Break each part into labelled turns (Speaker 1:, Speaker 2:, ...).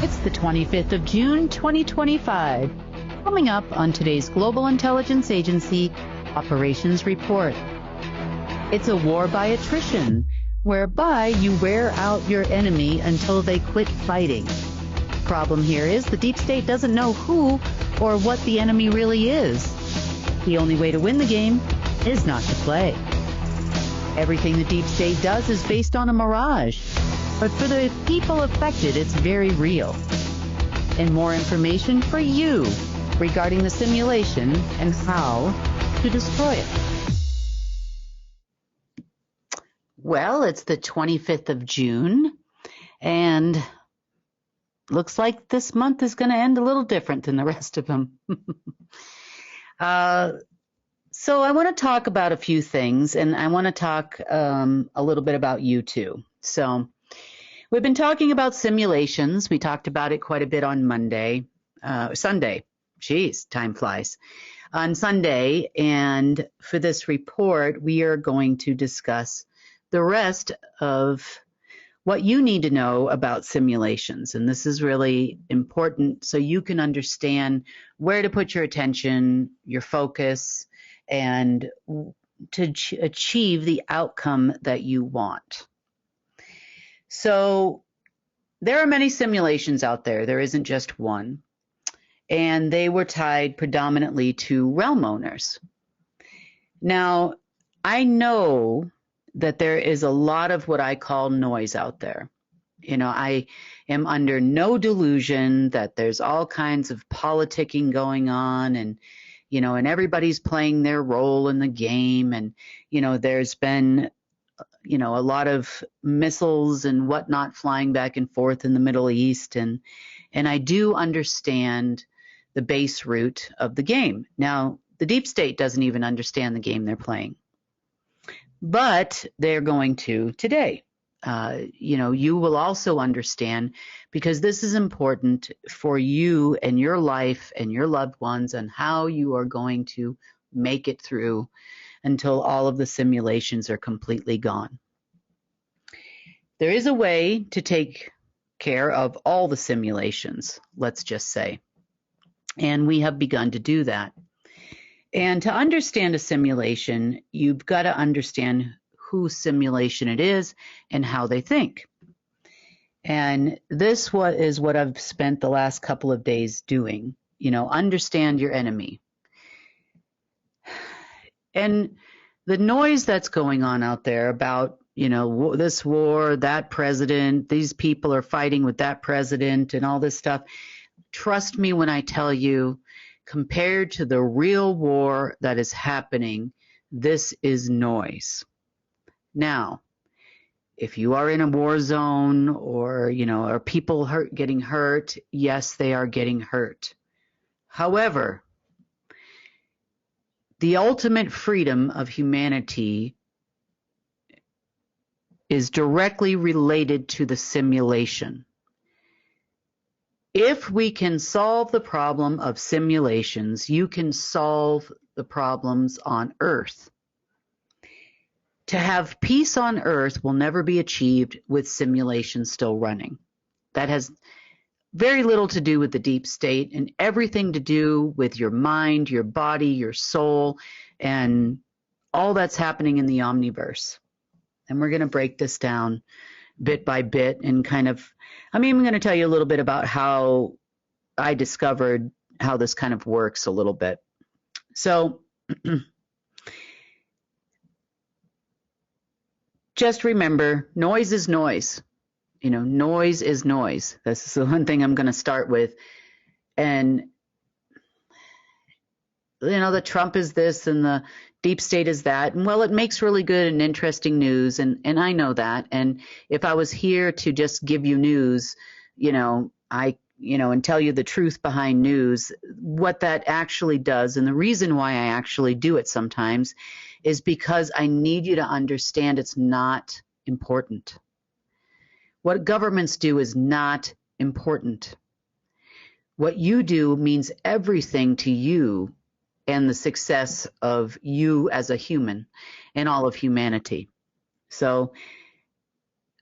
Speaker 1: It's the 25th of June, 2025. Coming up on today's Global Intelligence Agency Operations Report. It's a war by attrition, whereby you wear out your enemy until they quit fighting. Problem here is the deep state doesn't know who or what the enemy really is. The only way to win the game is not to play. Everything the deep state does is based on a mirage. But for the people affected, it's very real. And more information for you regarding the simulation and how to destroy it. Well, it's the 25th of June, and looks like this month is going to end a little different than the rest of them. So I want to talk about a few things, and I want to talk a little bit about you too. So we've been talking about simulations. We talked about it quite a bit on Sunday. Geez, time flies. On Sunday, and for this report, we are going to discuss the rest of what you need to know about simulations. And this is really important so you can understand where to put your attention, your focus, and to achieve the outcome that you want. So there are many simulations out there. There isn't just one. And they were tied predominantly to realm owners. Now, I know that there is a lot of what I call noise out there. You know, I am under no delusion that there's all kinds of politicking going on, and and everybody's playing their role in the game, and there's been a lot of missiles and whatnot flying back and forth in the Middle East, and I do understand the base root of the game. Now, the deep state doesn't even understand the game they're playing, but they're going to today. You will also understand, because this is important for you and your life and your loved ones, and how you are going to make it through until all of the simulations are completely gone. There is a way to take care of all the simulations, let's just say. And we have begun to do that. And to understand a simulation, you've got to understand whose simulation it is and how they think. And this is what I've spent the last couple of days doing. Understand your enemy. And the noise that's going on out there about, this war, that president, these people are fighting with that president and all this stuff. Trust me when I tell you, compared to the real war that is happening, this is noise. Now, if you are in a war zone, or are people getting hurt, yes, they are getting hurt. However, the ultimate freedom of humanity is directly related to the simulation. If we can solve the problem of simulations, you can solve the problems on Earth. To have peace on Earth will never be achieved with simulations still running. That has very little to do with the deep state, and everything to do with your mind, your body, your soul, and all that's happening in the omniverse. And we're going to break this down bit by bit, and I'm going to tell you a little bit about how I discovered how this kind of works a little bit. So just remember, noise is noise. Noise is noise. This is the one thing I'm going to start with. And, the Trump is this and the deep state is that. And well, it makes really good and interesting news. And I know that. And if I was here to just give you news, and tell you the truth behind news, what that actually does, and the reason why I actually do it sometimes, is because I need you to understand it's not important. What governments do is not important. What you do means everything to you and the success of you as a human and all of humanity. So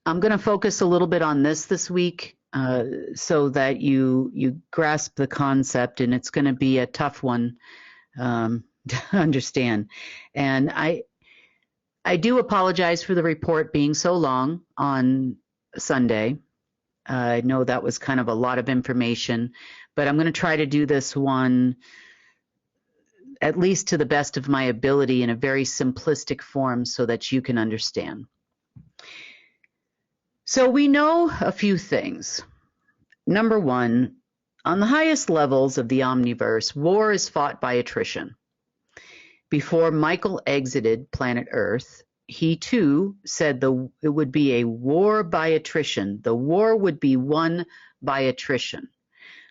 Speaker 1: I'm going to focus a little bit on this week, so that you grasp the concept, and it's going to be a tough one to understand. And I do apologize for the report being so long on Sunday. I know that was kind of a lot of information, but I'm going to try to do this one at least to the best of my ability in a very simplistic form so that you can understand. So we know a few things. Number one, on the highest levels of the omniverse, war is fought by attrition. Before Michael exited planet Earth, he too said it would be a war by attrition. The war would be won by attrition,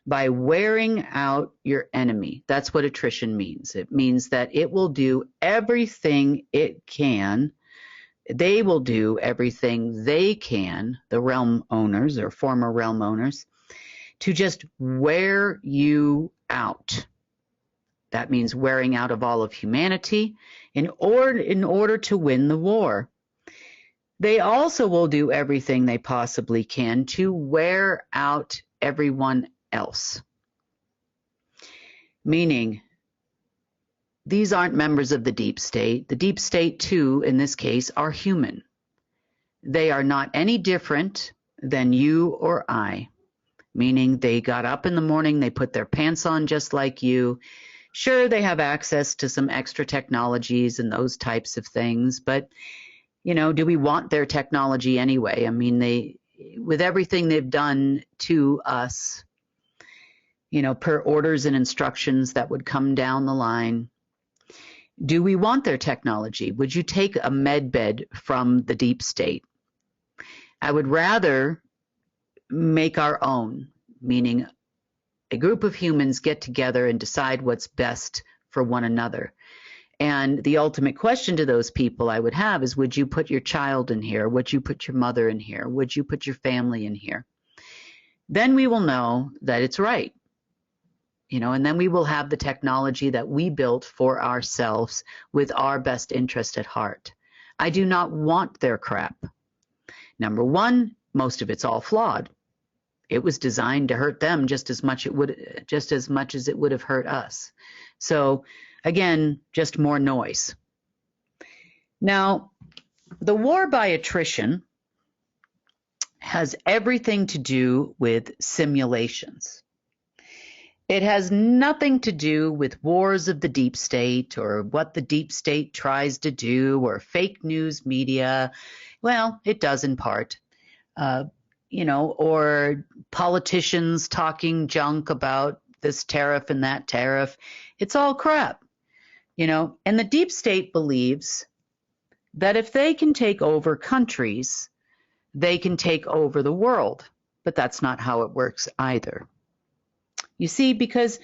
Speaker 1: by wearing out your enemy. That's what attrition means. It means that it will do everything it can. They will do everything they can, the realm owners or former realm owners, to just wear you out. That means wearing out of all of humanity in order to win the war. They also will do everything they possibly can to wear out everyone else. Meaning, these aren't members of the deep state. The deep state, too, in this case, are human. They are not any different than you or I. Meaning they got up in the morning, they put their pants on just like you. Sure, they have access to some extra technologies and those types of things, but, do we want their technology anyway? I mean, with everything they've done to us, per orders and instructions that would come down the line, do we want their technology? Would you take a med bed from the deep state? I would rather make our own, meaning a group of humans get together and decide what's best for one another. And the ultimate question to those people I would have is, would you put your child in here? Would you put your mother in here? Would you put your family in here? Then we will know that it's right. And then we will have the technology that we built for ourselves with our best interest at heart. I do not want their crap. Number one, most of it's all flawed. It was designed to hurt them just as much as it would have hurt us. So again, just more noise. Now, the war by attrition has everything to do with simulations. It has nothing to do with wars of the deep state or what the deep state tries to do or fake news media. Well, it does in part. Or politicians talking junk about this tariff and that tariff. It's all crap, and the deep state believes that if they can take over countries, they can take over the world. But that's not how it works either. You see, because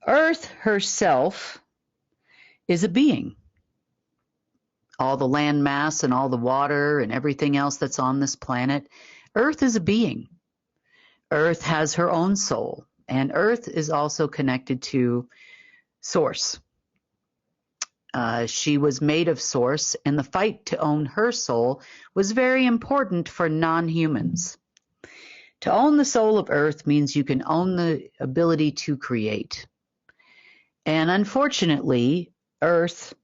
Speaker 1: Earth herself is a being. All the land mass and all the water and everything else that's on this planet, Earth is a being. Earth has her own soul, and Earth is also connected to Source. She was made of Source, and the fight to own her soul was very important for non-humans. To own the soul of Earth means you can own the ability to create. And unfortunately, Earth,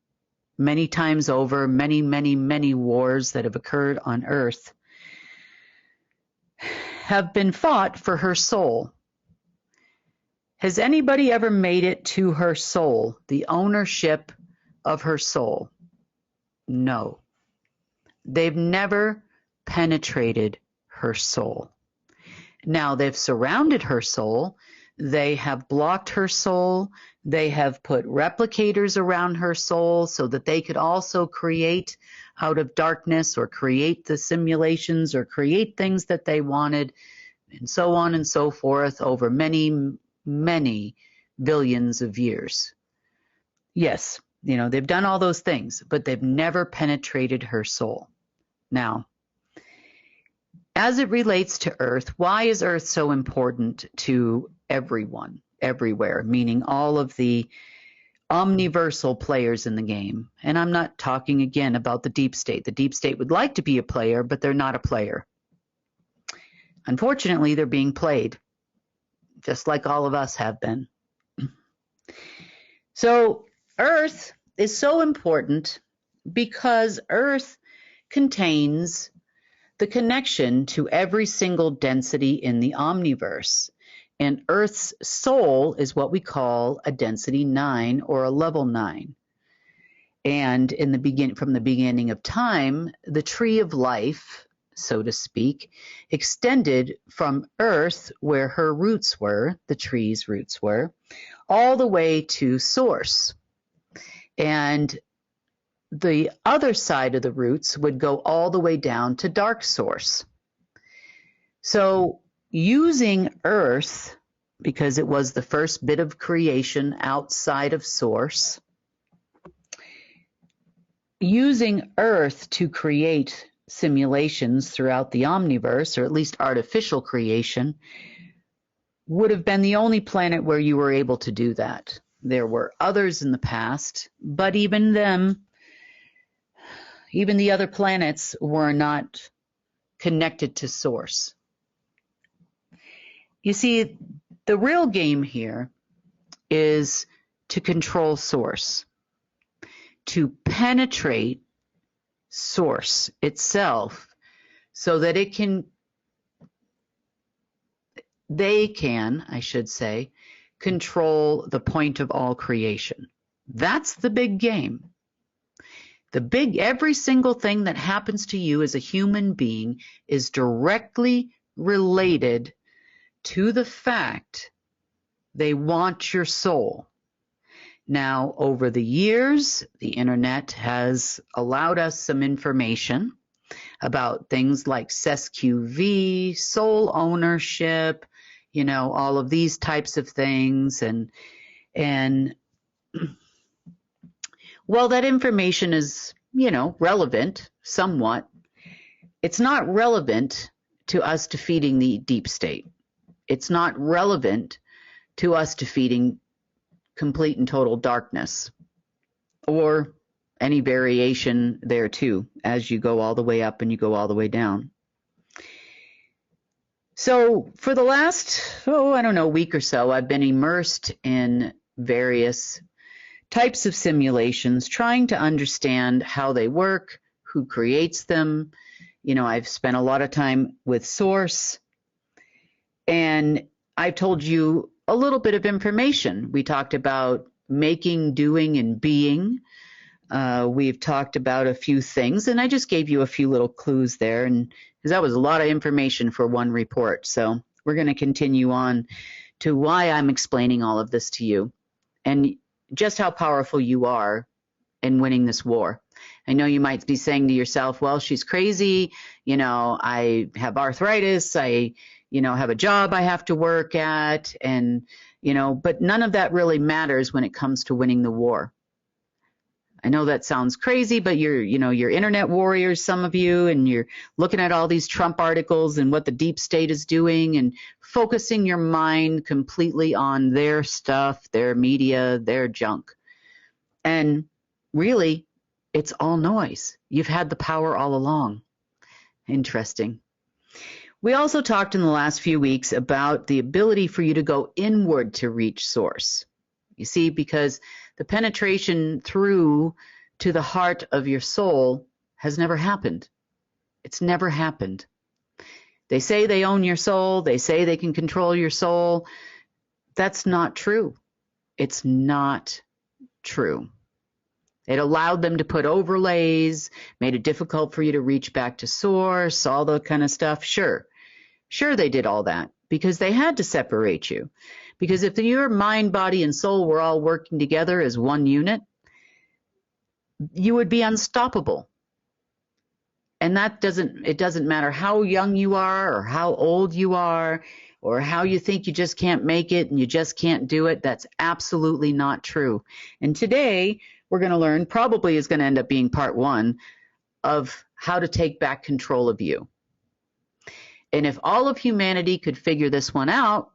Speaker 1: many times over, many, many, many wars that have occurred on Earth, have been fought for her soul. Has anybody ever made it to her soul, the ownership of her soul? No. They've never penetrated her soul. Now, they've surrounded her soul. They have blocked her soul. They have put replicators around her soul so that they could also create out of darkness or create the simulations or create things that they wanted, and so on and so forth over many, many billions of years. Yes, they've done all those things, but they've never penetrated her soul. Now, as it relates to Earth, why is Earth so important to everyone, everywhere, meaning all of the omniversal players in the game? And I'm not talking again about the deep state. The deep state would like to be a player, but they're not a player. Unfortunately, they're being played, just like all of us have been. So Earth is so important because Earth contains the connection to every single density in the omniverse. And Earth's soul is what we call a density 9 or a level 9. And from the beginning of time, the tree of life, so to speak, extended from Earth, where her roots were, the tree's roots were, all the way to source. And the other side of the roots would go all the way down to dark source. So using Earth, because it was the first bit of creation outside of source, using Earth to create simulations throughout the omniverse, or at least artificial creation, would have been the only planet where you were able to do that. There were others in the past, but even the other planets were not connected to source. You see, the real game here is to control source, to penetrate source itself so that they can, I should say, control the point of all creation. That's the big game. Every single thing that happens to you as a human being is directly related to the fact they want your soul. Now, over the years, the internet has allowed us some information about things like SESQV, soul ownership, all of these types of things. And well, that information is, relevant somewhat. It's not relevant to us defeating the deep state. It's not relevant to us defeating complete and total darkness, or any variation there too, as you go all the way up and you go all the way down. So for the last, week or so, I've been immersed in various types of simulations, trying to understand how they work, who creates them. I've spent a lot of time with source, and I've told you a little bit of information. We talked about making, doing, and being. We've talked about a few things, and I just gave you a few little clues there, and because that was a lot of information for one report. So we're going to continue on to why I'm explaining all of this to you and just how powerful you are in winning this war. I know you might be saying to yourself, well, she's crazy. I have arthritis. I have a job I have to work at, and, but none of that really matters when it comes to winning the war. I know that sounds crazy, but you're internet warriors, some of you, and you're looking at all these Trump articles and what the deep state is doing and focusing your mind completely on their stuff, their media, their junk. And really, it's all noise. You've had the power all along. Interesting. We also talked in the last few weeks about the ability for you to go inward to reach source. You see, because the penetration through to the heart of your soul has never happened. It's never happened. They say they own your soul. They say they can control your soul. That's not true. It's not true. It allowed them to put overlays, made it difficult for you to reach back to source, all that kind of stuff. Sure, they did all that because they had to separate you. Because if your mind, body, and soul were all working together as one unit, you would be unstoppable. And it doesn't matter how young you are or how old you are or how you think you just can't make it and you just can't do it. That's absolutely not true. And today we're going to learn, probably is going to end up being part 1 of how to take back control of you. And if all of humanity could figure this one out,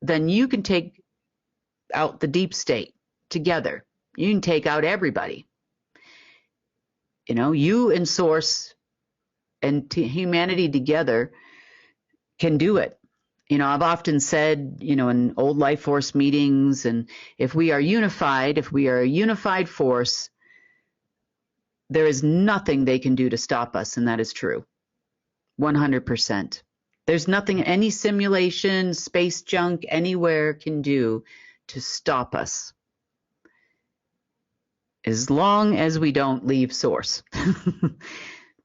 Speaker 1: then you can take out the deep state together. You can take out everybody. You and source and humanity together can do it. I've often said, in old life force meetings, and if we are unified, if we are a unified force, there is nothing they can do to stop us, and that is true. 100%. There's nothing any simulation, space junk, anywhere can do to stop us, as long as we don't leave source.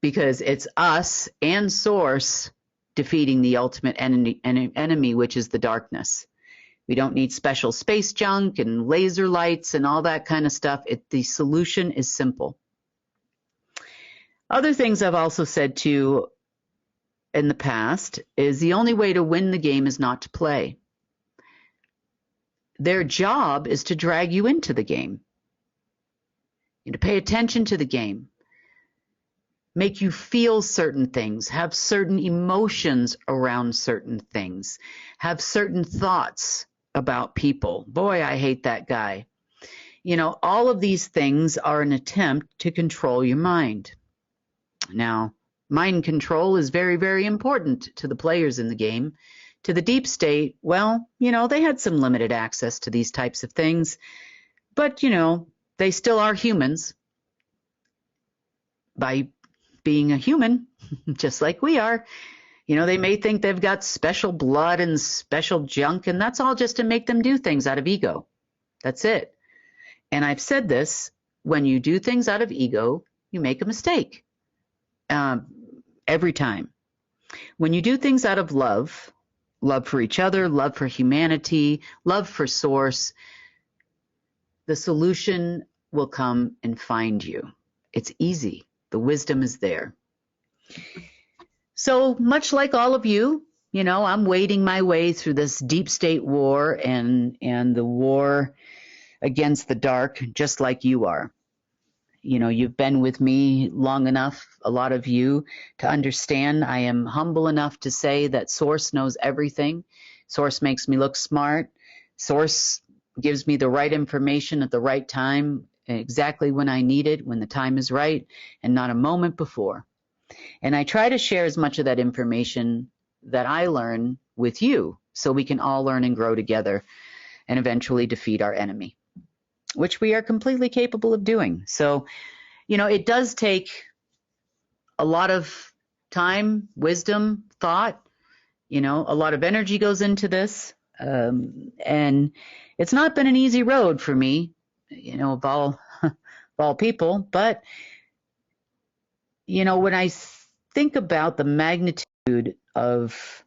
Speaker 1: Because it's us and source defeating the ultimate enemy, which is the darkness. We don't need special space junk and laser lights and all that kind of stuff. The solution is simple. Other things I've also said too in the past is the only way to win the game is not to play. Their job is to drag you into the game, to pay attention to the game, make you feel certain things, have certain emotions around certain things, have certain thoughts about people. Boy, I hate that guy. All of these things are an attempt to control your mind. Now, mind control is very, very important to the players in the game. To the deep state, well, they had some limited access to these types of things, but, they still are humans. By being a human, just like we are, they may think they've got special blood and special junk, and that's all just to make them do things out of ego. That's it. And I've said this, when you do things out of ego, you make a mistake. Every time. When you do things out of love for each other, love for humanity, love for source, the solution will come and find you. It's easy. The wisdom is there. So much like all of you, I'm wading my way through this deep state war and the war against the dark, just like you are. You've been with me long enough, a lot of you, to understand I am humble enough to say that Source knows everything. Source makes me look smart. Source gives me the right information at the right time, exactly when I need it, when the time is right, and not a moment before. And I try to share as much of that information that I learn with you so we can all learn and grow together and eventually defeat our enemy, which we are completely capable of doing. So, it does take a lot of time, wisdom, thought, a lot of energy goes into this. And it's not been an easy road for me, of all people. But, when I think about the magnitude of,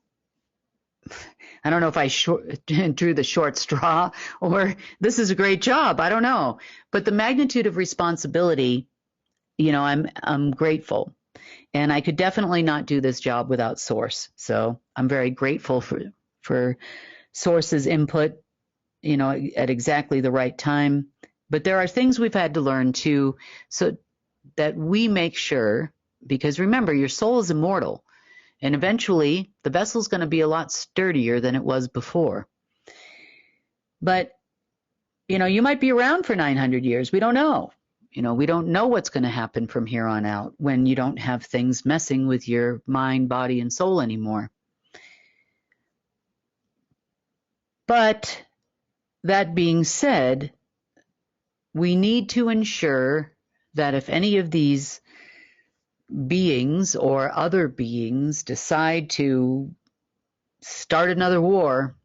Speaker 1: I don't know if I drew the short straw or this is a great job. I don't know. But the magnitude of responsibility, I'm grateful. And I could definitely not do this job without Source. So I'm very grateful for Source's input, at exactly the right time. But there are things we've had to learn too, so that we make sure, because remember, your soul is immortal. And eventually, the vessel's going to be a lot sturdier than it was before. But, you might be around for 900 years. We don't know. We don't know what's going to happen from here on out when you don't have things messing with your mind, body, and soul anymore. But that being said, we need to ensure that if any of these beings or other beings decide to start another war,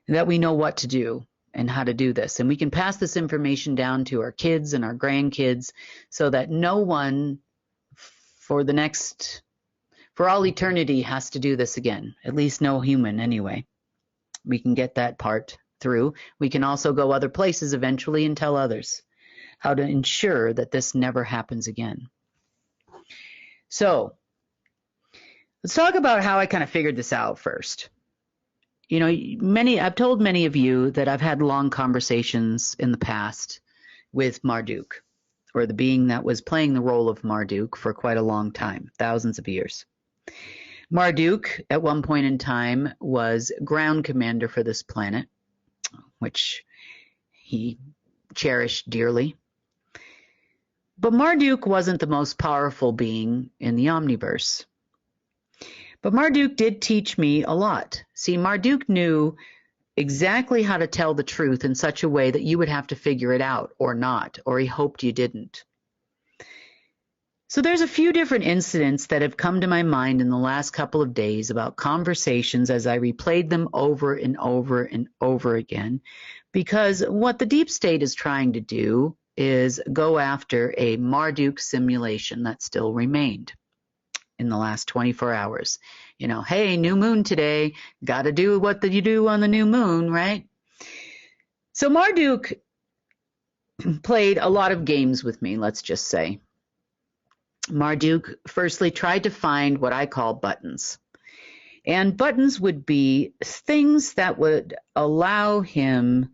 Speaker 1: that we know what to do and how to do this. And we can pass this information down to our kids and our grandkids so that no one for all eternity has to do this again. At least no human anyway. We can get that part through. We can also go other places eventually and tell others how to ensure that this never happens again. So let's talk about how I kind of figured this out first. I've told many of you that I've had long conversations in the past with Marduk, or the being that was playing the role of Marduk for quite a long time, thousands of years. Marduk, at one point in time, was ground commander for this planet, which he cherished dearly. But Marduk wasn't the most powerful being in the omniverse. But Marduk did teach me a lot. See, Marduk knew exactly how to tell the truth in such a way that you would have to figure it out or not, or he hoped you didn't. So there's a few different incidents that have come to my mind in the last couple of days about conversations as I replayed them over and over and over again, because what the deep state is trying to do is go after a Marduk simulation that still remained in the last 24 hours. You know, hey, new moon today, got to do what you do on the new moon, right? So Marduk played a lot of games with me, let's just say. Marduk firstly tried to find what I call buttons. And buttons would be things that would allow him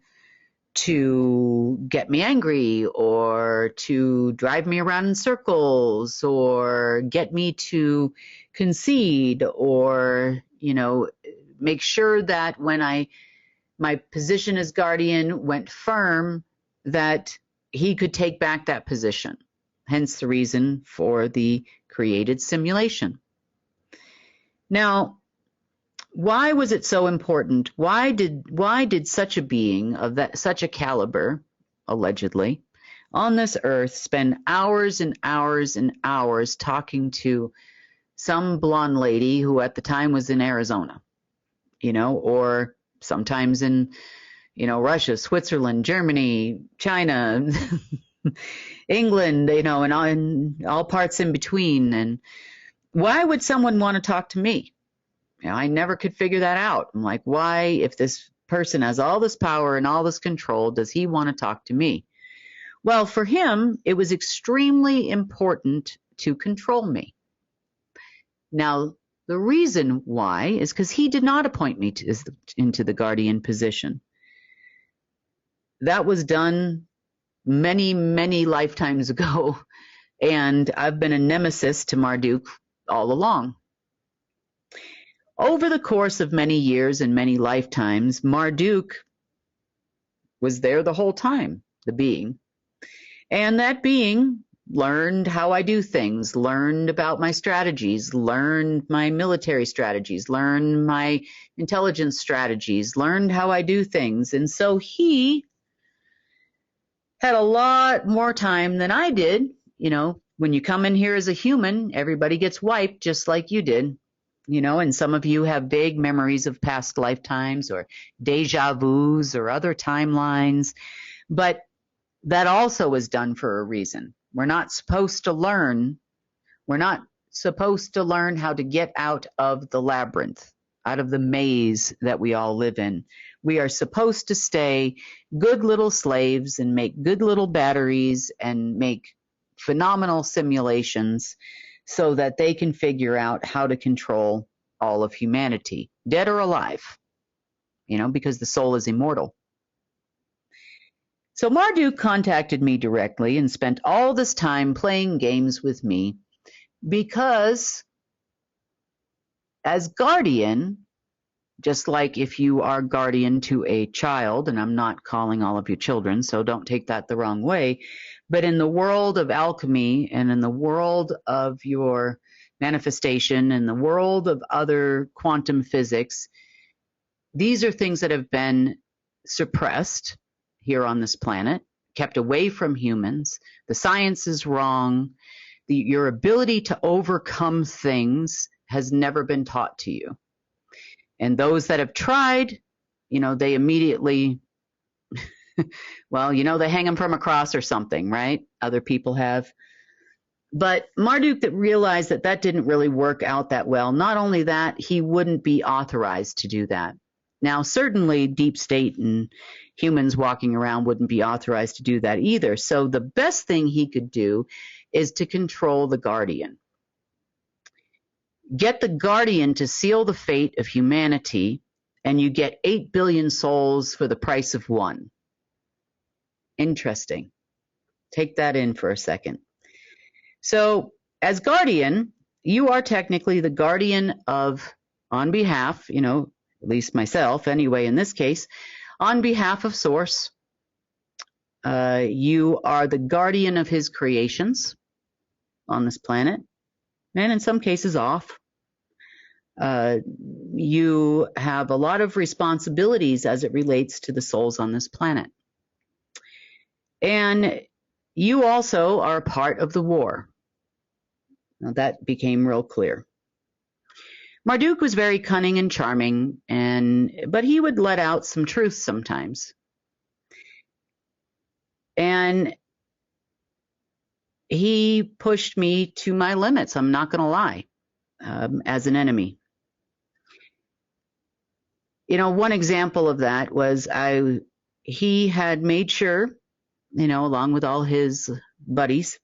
Speaker 1: to get me angry or to drive me around in circles or get me to concede or, you know, make sure that when my position as guardian went firm, that he could take back that position. Hence the reason for the created simulation. Now, why was it so important? Why did such a being of such a caliber, allegedly, on this earth spend hours and hours and hours talking to some blonde lady who at the time was in Arizona, you know, or sometimes in, you know, Russia, Switzerland, Germany, China, England, you know, and all parts in between. And why would someone want to talk to me? You know, I never could figure that out. I'm like, why, if this person has all this power and all this control, does he want to talk to me? Well, for him, it was extremely important to control me. Now, the reason why is because he did not appoint me into the guardian position. That was done many, many lifetimes ago, and I've been a nemesis to Marduk all along. Over the course of many years and many lifetimes, Marduk was there the whole time, the being. And that being learned how I do things, learned about my strategies, learned my military strategies, learned my intelligence strategies, learned how I do things. And so he had a lot more time than I did. You know, when you come in here as a human, everybody gets wiped just like you did. You know, and some of you have vague memories of past lifetimes or deja vus or other timelines. But that also is done for a reason. We're not supposed to learn. We're not supposed to learn how to get out of the labyrinth, out of the maze that we all live in. We are supposed to stay good little slaves and make good little batteries and make phenomenal simulations so that they can figure out how to control all of humanity, dead or alive, you know, because the soul is immortal. So Marduk contacted me directly and spent all this time playing games with me because as guardian, just like if you are guardian to a child, and I'm not calling all of you children, so don't take that the wrong way, but in the world of alchemy and in the world of your manifestation and the world of other quantum physics, these are things that have been suppressed here on this planet, kept away from humans. The science is wrong. Your ability to overcome things has never been taught to you. And those that have tried, you know, they immediately, well, you know, they hang them from a cross or something, right? Other people have. But Marduk that realized that that didn't really work out that well. Not only that, he wouldn't be authorized to do that. Now, certainly deep state and humans walking around wouldn't be authorized to do that either. So the best thing he could do is to control the guardian. Get the guardian to seal the fate of humanity, and you get 8 billion souls for the price of one. Interesting. Take that in for a second. So as guardian, you are technically the guardian of, on behalf, you know, at least myself anyway in this case, on behalf of Source. You are the guardian of his creations on this planet, and in some cases off. Uh, you have a lot of responsibilities as it relates to the souls on this planet. And you also are a part of the war. Now, that became real clear. Marduk was very cunning and charming, but he would let out some truth sometimes. And he pushed me to my limits, I'm not going to lie, as an enemy. One example of that was he had made sure, along with all his buddies,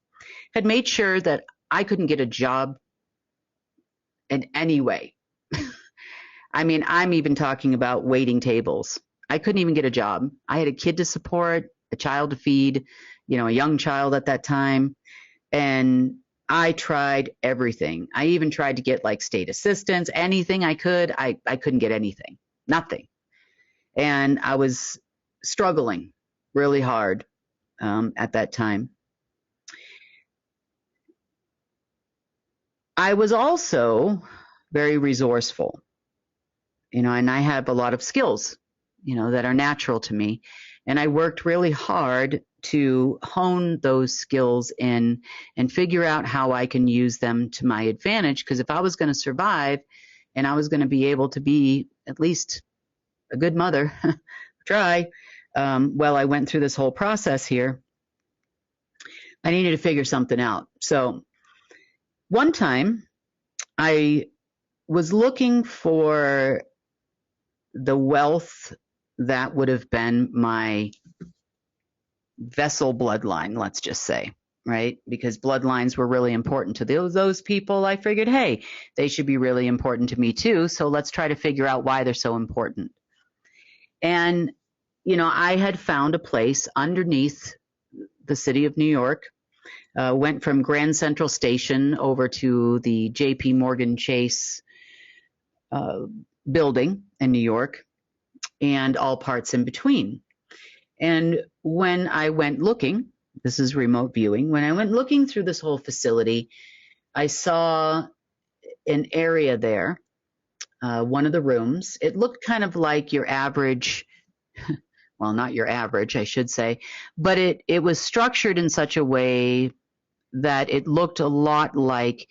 Speaker 1: had made sure that I couldn't get a job in any way. I mean, I'm even talking about waiting tables. I couldn't even get a job. I had a kid to support, a child to feed, a young child at that time. And I tried everything. I even tried to get like state assistance, anything I could. I couldn't get anything, nothing. And I was struggling really hard at that time. I was also very resourceful, and I have a lot of skills, that are natural to me. And I worked really hard to hone those skills in and figure out how I can use them to my advantage. Because if I was going to survive and I was going to be able to be at least a good mother, try, while I went through this whole process here, I needed to figure something out. So one time I was looking for the wealth that would have been my vessel bloodline, let's just say, right? Because bloodlines were really important to those people. I figured, hey, they should be really important to me too. So let's try to figure out why they're so important. And, I had found a place underneath the city of New York, went from Grand Central Station over to the JP Morgan Chase building in New York, and all parts in between. And when I went looking, this is remote viewing, when I went looking through this whole facility, I saw an area there, one of the rooms. It looked kind of like your average, well, not your average, I should say, but it was structured in such a way that it looked a lot like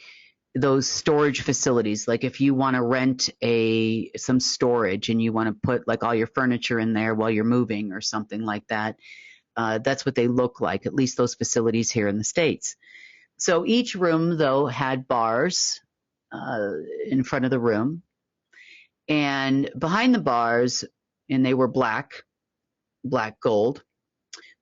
Speaker 1: those storage facilities. Like if you want to rent some storage and you want to put like all your furniture in there while you're moving or something like that, that's what they look like, at least those facilities here in the States. So each room, though, had bars in front of the room, and behind the bars, and they were black gold.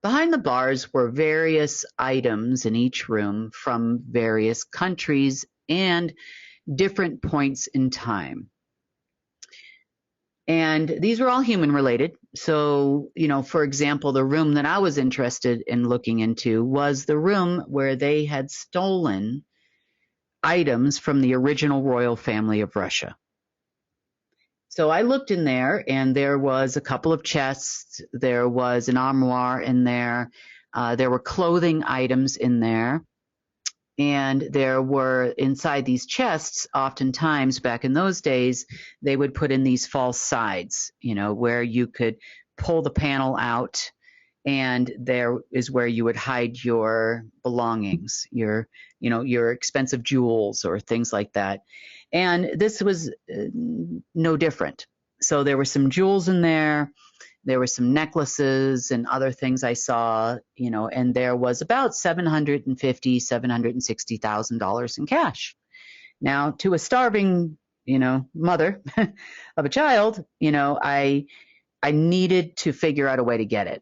Speaker 1: Behind the bars were various items in each room from various countries and different points in time. And these were all human related. So, for example, the room that I was interested in looking into was the room where they had stolen items from the original royal family of Russia. So I looked in there, and there was a couple of chests. There was an armoire in there. There were clothing items in there. And there were inside these chests, oftentimes back in those days, they would put in these false sides, where you could pull the panel out, and there is where you would hide your belongings, your expensive jewels or things like that. And this was no different. So there were some jewels in there. There were some necklaces and other things I saw, and there was about $750,000, $760,000 in cash. Now, to a starving, mother of a child, I needed to figure out a way to get it.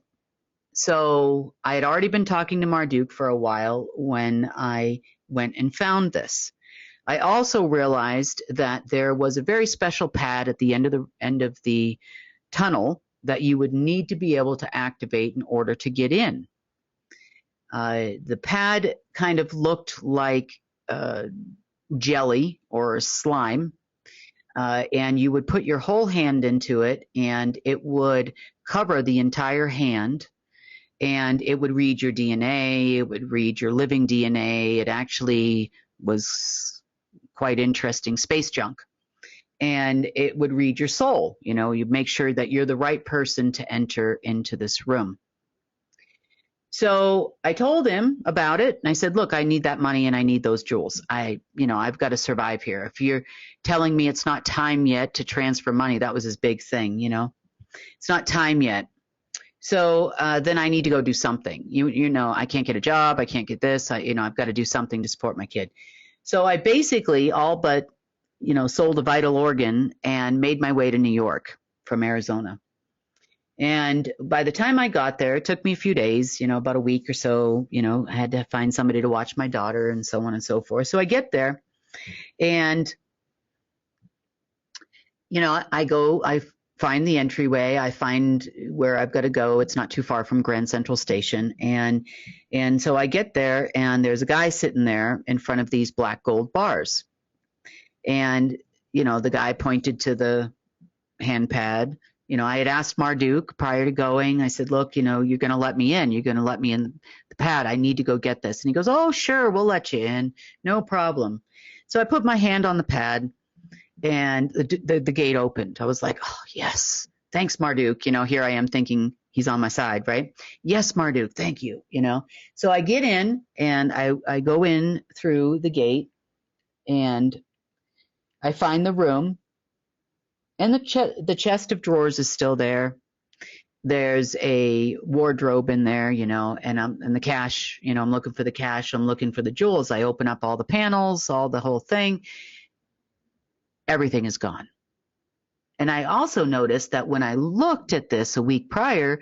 Speaker 1: So I had already been talking to Marduk for a while when I went and found this. I also realized that there was a very special pad at the end of the tunnel that you would need to be able to activate in order to get in. The pad kind of looked like jelly or slime, and you would put your whole hand into it, and it would cover the entire hand, and it would read your DNA, it would read your living DNA. It actually was quite interesting, space junk. and it would read your soul. You know, you make sure that you're the right person to enter into this room. So I told him about it, and I said, look, I need that money and I need those jewels. I've got to survive here. If you're telling me it's not time yet to transfer money, that was his big thing, you know, it's not time yet. So then I need to go do something. You know, I can't get a job. I can't get this. I've got to do something to support my kid. So I basically all but, sold a vital organ and made my way to New York from Arizona. And by the time I got there, it took me a few days, about a week or so. I had to find somebody to watch my daughter and so on and so forth. So I get there and, I find the entryway. I find where I've got to go. It's not too far from Grand Central Station. And so I get there and there's a guy sitting there in front of these black gold bars. And, the guy pointed to the hand pad. I had asked Marduk prior to going. I said, look, you're going to let me in. You're going to let me in the pad. I need to go get this. And he goes, oh, sure, we'll let you in. No problem. So I put my hand on the pad and the gate opened. I was like, oh, yes. Thanks, Marduk. Here I am thinking he's on my side, right? Yes, Marduk. Thank you. So I get in and I go in through the gate and I find the room. And the chest of drawers is still there. There's a wardrobe in there, and the cash, I'm looking for the cash. I'm looking for the jewels. I open up all the panels, all the whole thing. Everything is gone. And I also noticed that when I looked at this a week prior,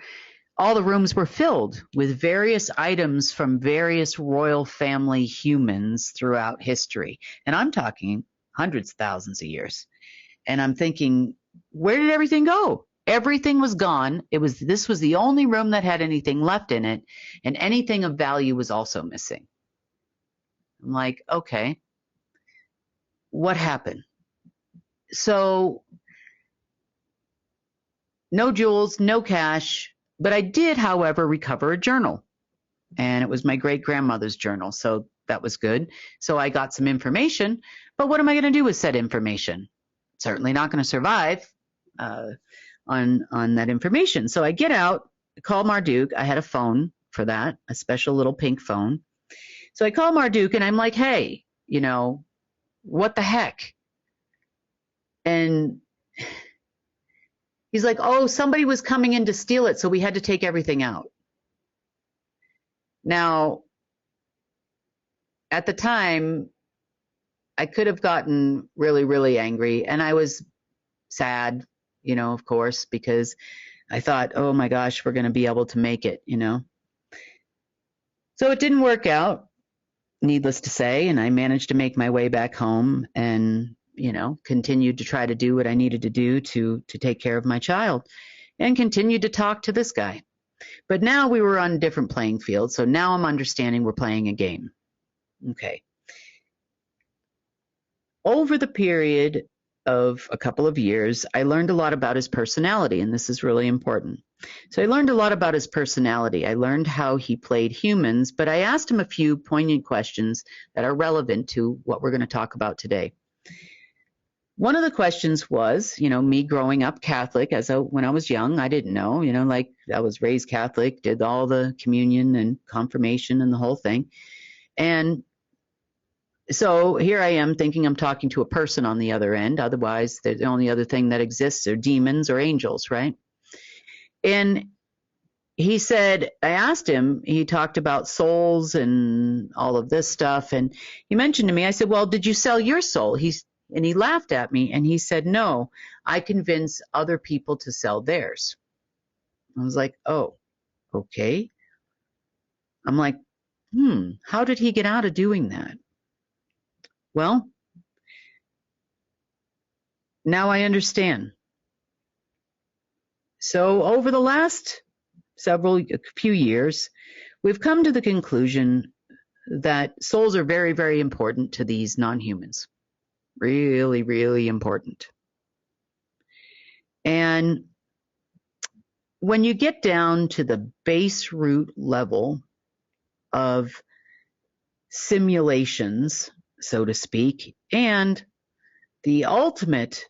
Speaker 1: all the rooms were filled with various items from various royal family humans throughout history. And I'm talking hundreds of thousands of years. And I'm thinking, where did everything go? Everything was gone. This was the only room that had anything left in it, and anything of value was also missing. I'm like, okay, what happened? So no jewels, no cash, but I did, however, recover a journal, and it was my great-grandmother's journal, so that was good. So I got some information, but what am I going to do with said information? Certainly not going to survive on that information. So I get out, call Marduk. I had a phone for that, a special little pink phone. So I call Marduk and I'm like, hey, what the heck? And he's like, oh, somebody was coming in to steal it, so we had to take everything out. Now, at the time, I could have gotten really, really angry, and I was sad, of course, because I thought, oh my gosh, we're going to be able to make it, So it didn't work out, needless to say, and I managed to make my way back home and, continued to try to do what I needed to do to take care of my child and continued to talk to this guy. But now we were on a different playing field, so now I'm understanding we're playing a game. Okay. Over the period of a couple of years, I learned a lot about his personality, and this is really important. So I learned a lot about his personality. I learned how he played humans, but I asked him a few poignant questions that are relevant to what we're going to talk about today. One of the questions was, me growing up Catholic when I was young, I didn't know, like I was raised Catholic, did all the communion and confirmation and the whole thing. And so here I am thinking I'm talking to a person on the other end. Otherwise, the only other thing that exists are demons or angels, right? And he said, I asked him, he talked about souls and all of this stuff. And he mentioned to me, I said, well, did you sell your soul? And he laughed at me and he said, no, I convince other people to sell theirs. I was like, oh, okay. I'm like, how did he get out of doing that? Well, now I understand. So over the last few years, we've come to the conclusion that souls are very, very important to these non-humans. Really, really important. And when you get down to the base root level of simulations, so to speak, and the ultimate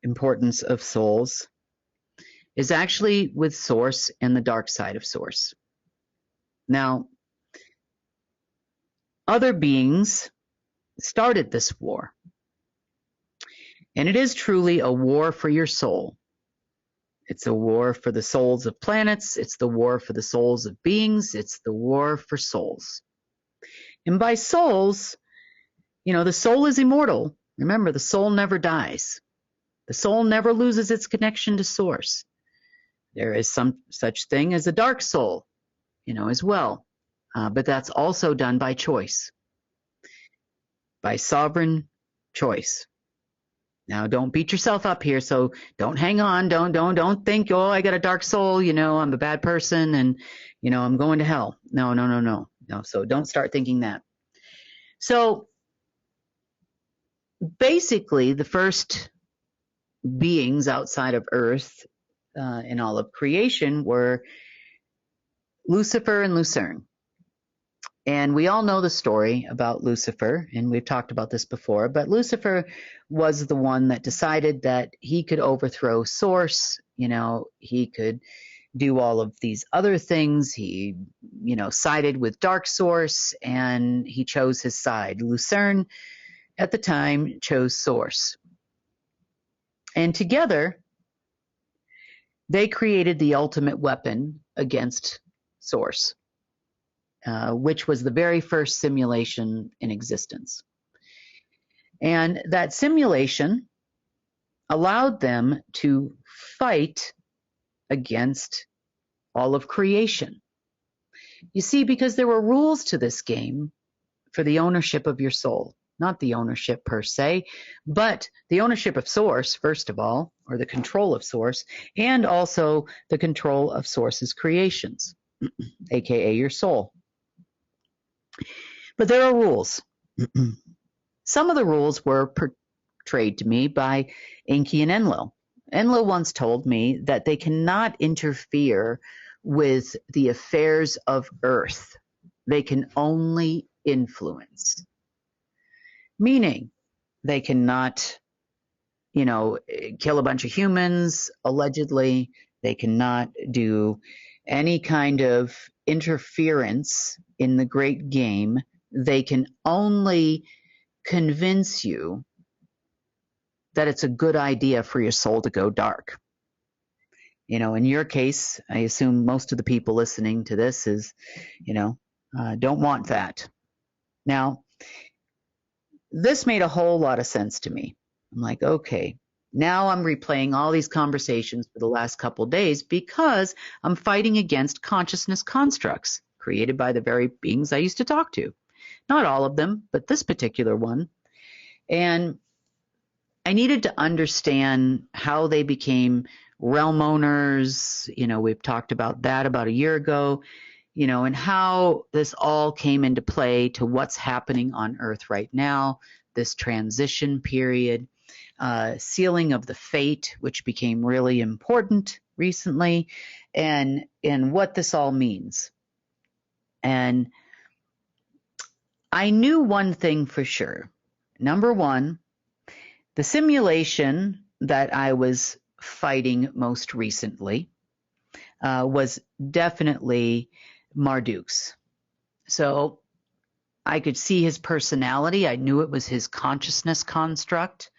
Speaker 1: importance of souls is actually with Source and the dark side of Source. Now, other beings started this war, and it is truly a war for your soul. It's a war for the souls of planets. It's the war for the souls of beings. It's the war for souls. And by souls, the soul is immortal. Remember, the soul never dies. The soul never loses its connection to Source. There is some such thing as a dark soul, as well. But that's also done by choice, by sovereign choice. Now, don't beat yourself up here. So don't hang on. Don't think, oh, I got a dark soul. I'm a bad person and, I'm going to hell. No. So don't start thinking that. So basically, the first beings outside of Earth in all of creation were Lucifer and Lucerne. And we all know the story about Lucifer, and we've talked about this before, but Lucifer was the one that decided that he could overthrow Source, he could do all of these other things. He, sided with Dark Source, and he chose his side. Lucerne, at the time, chose Source. And together, they created the ultimate weapon against Source. Which was the very first simulation in existence. And that simulation allowed them to fight against all of creation. You see, because there were rules to this game for the ownership of your soul. Not the ownership per se, but the ownership of Source, first of all, or the control of Source, and also the control of Source's creations, aka your soul. But there are rules. Some of the rules were portrayed to me by Enki and Enlil. Enlil once told me that they cannot interfere with the affairs of Earth. They can only influence. Meaning, they cannot, kill a bunch of humans, allegedly. They cannot do any kind of interference in the great game. They can only convince you that it's a good idea for your soul to go dark. In your case, I assume most of the people listening to this is, don't want that. Now, this made a whole lot of sense to me. I'm like, okay, now I'm replaying all these conversations for the last couple of days because I'm fighting against consciousness constructs created by the very beings I used to talk to. Not all of them, but this particular one. And I needed to understand how they became realm owners. We've talked about that about a year ago, and how this all came into play to what's happening on Earth right now, this transition period, sealing of the fate, which became really important recently, and what this all means. And I knew one thing for sure. Number one, the simulation that I was fighting most recently was definitely Marduk's. So I could see his personality. I knew it was his consciousness construct.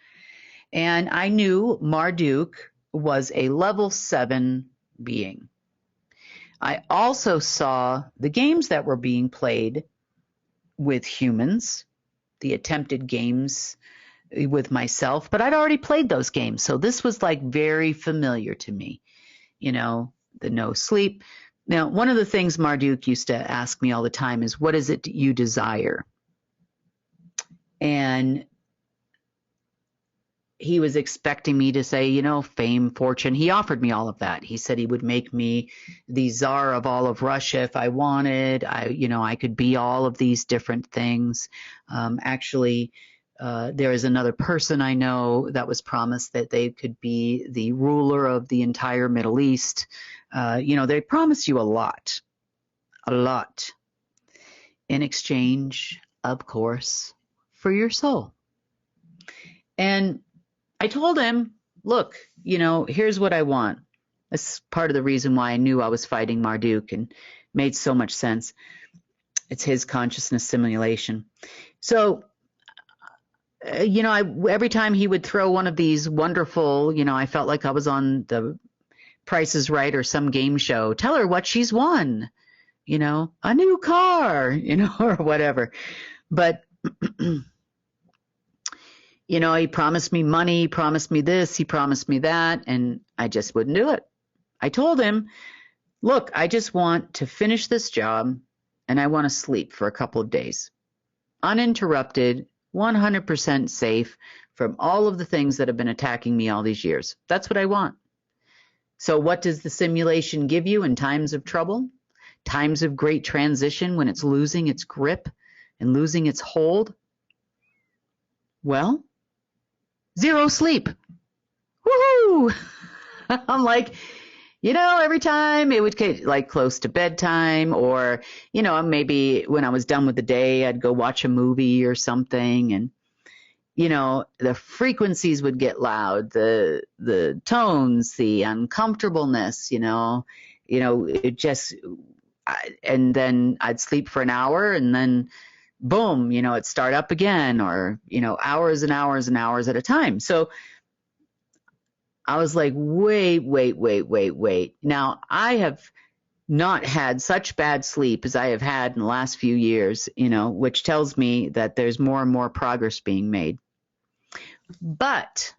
Speaker 1: And I knew Marduk was a level 7 being. I also saw the games that were being played with humans, the attempted games with myself, but I'd already played those games. So this was like very familiar to me, the no sleep. Now, one of the things Marduk used to ask me all the time is, what is it you desire? And he was expecting me to say, fame, fortune. He offered me all of that. He said he would make me the czar of all of Russia if I wanted. I could be all of these different things. Actually, there is another person I know that was promised that they could be the ruler of the entire Middle East. They promise you a lot in exchange, of course, for your soul. And I told him, look, here's what I want. That's part of the reason why I knew I was fighting Marduk and made so much sense. It's his consciousness simulation. So, every time he would throw one of these wonderful, I felt like I was on the Price is Right or some game show. Tell her what she's won, a new car, or whatever. But, he promised me money, he promised me this, he promised me that, and I just wouldn't do it. I told him, look, I just want to finish this job and I want to sleep for a couple of days. Uninterrupted, 100% safe from all of the things that have been attacking me all these years. That's what I want. So what does the simulation give you in times of trouble? Times of great transition when it's losing its grip and losing its hold? Well, 0 sleep. Woohoo! I'm like, every time it would get like close to bedtime or, maybe when I was done with the day, I'd go watch a movie or something. And, the frequencies would get loud, the tones, the uncomfortableness, it just, and then I'd sleep for an hour and then boom, it'd start up again or, hours and hours and hours at a time. So I was like, wait. Now, I have not had such bad sleep as I have had in the last few years, which tells me that there's more and more progress being made. But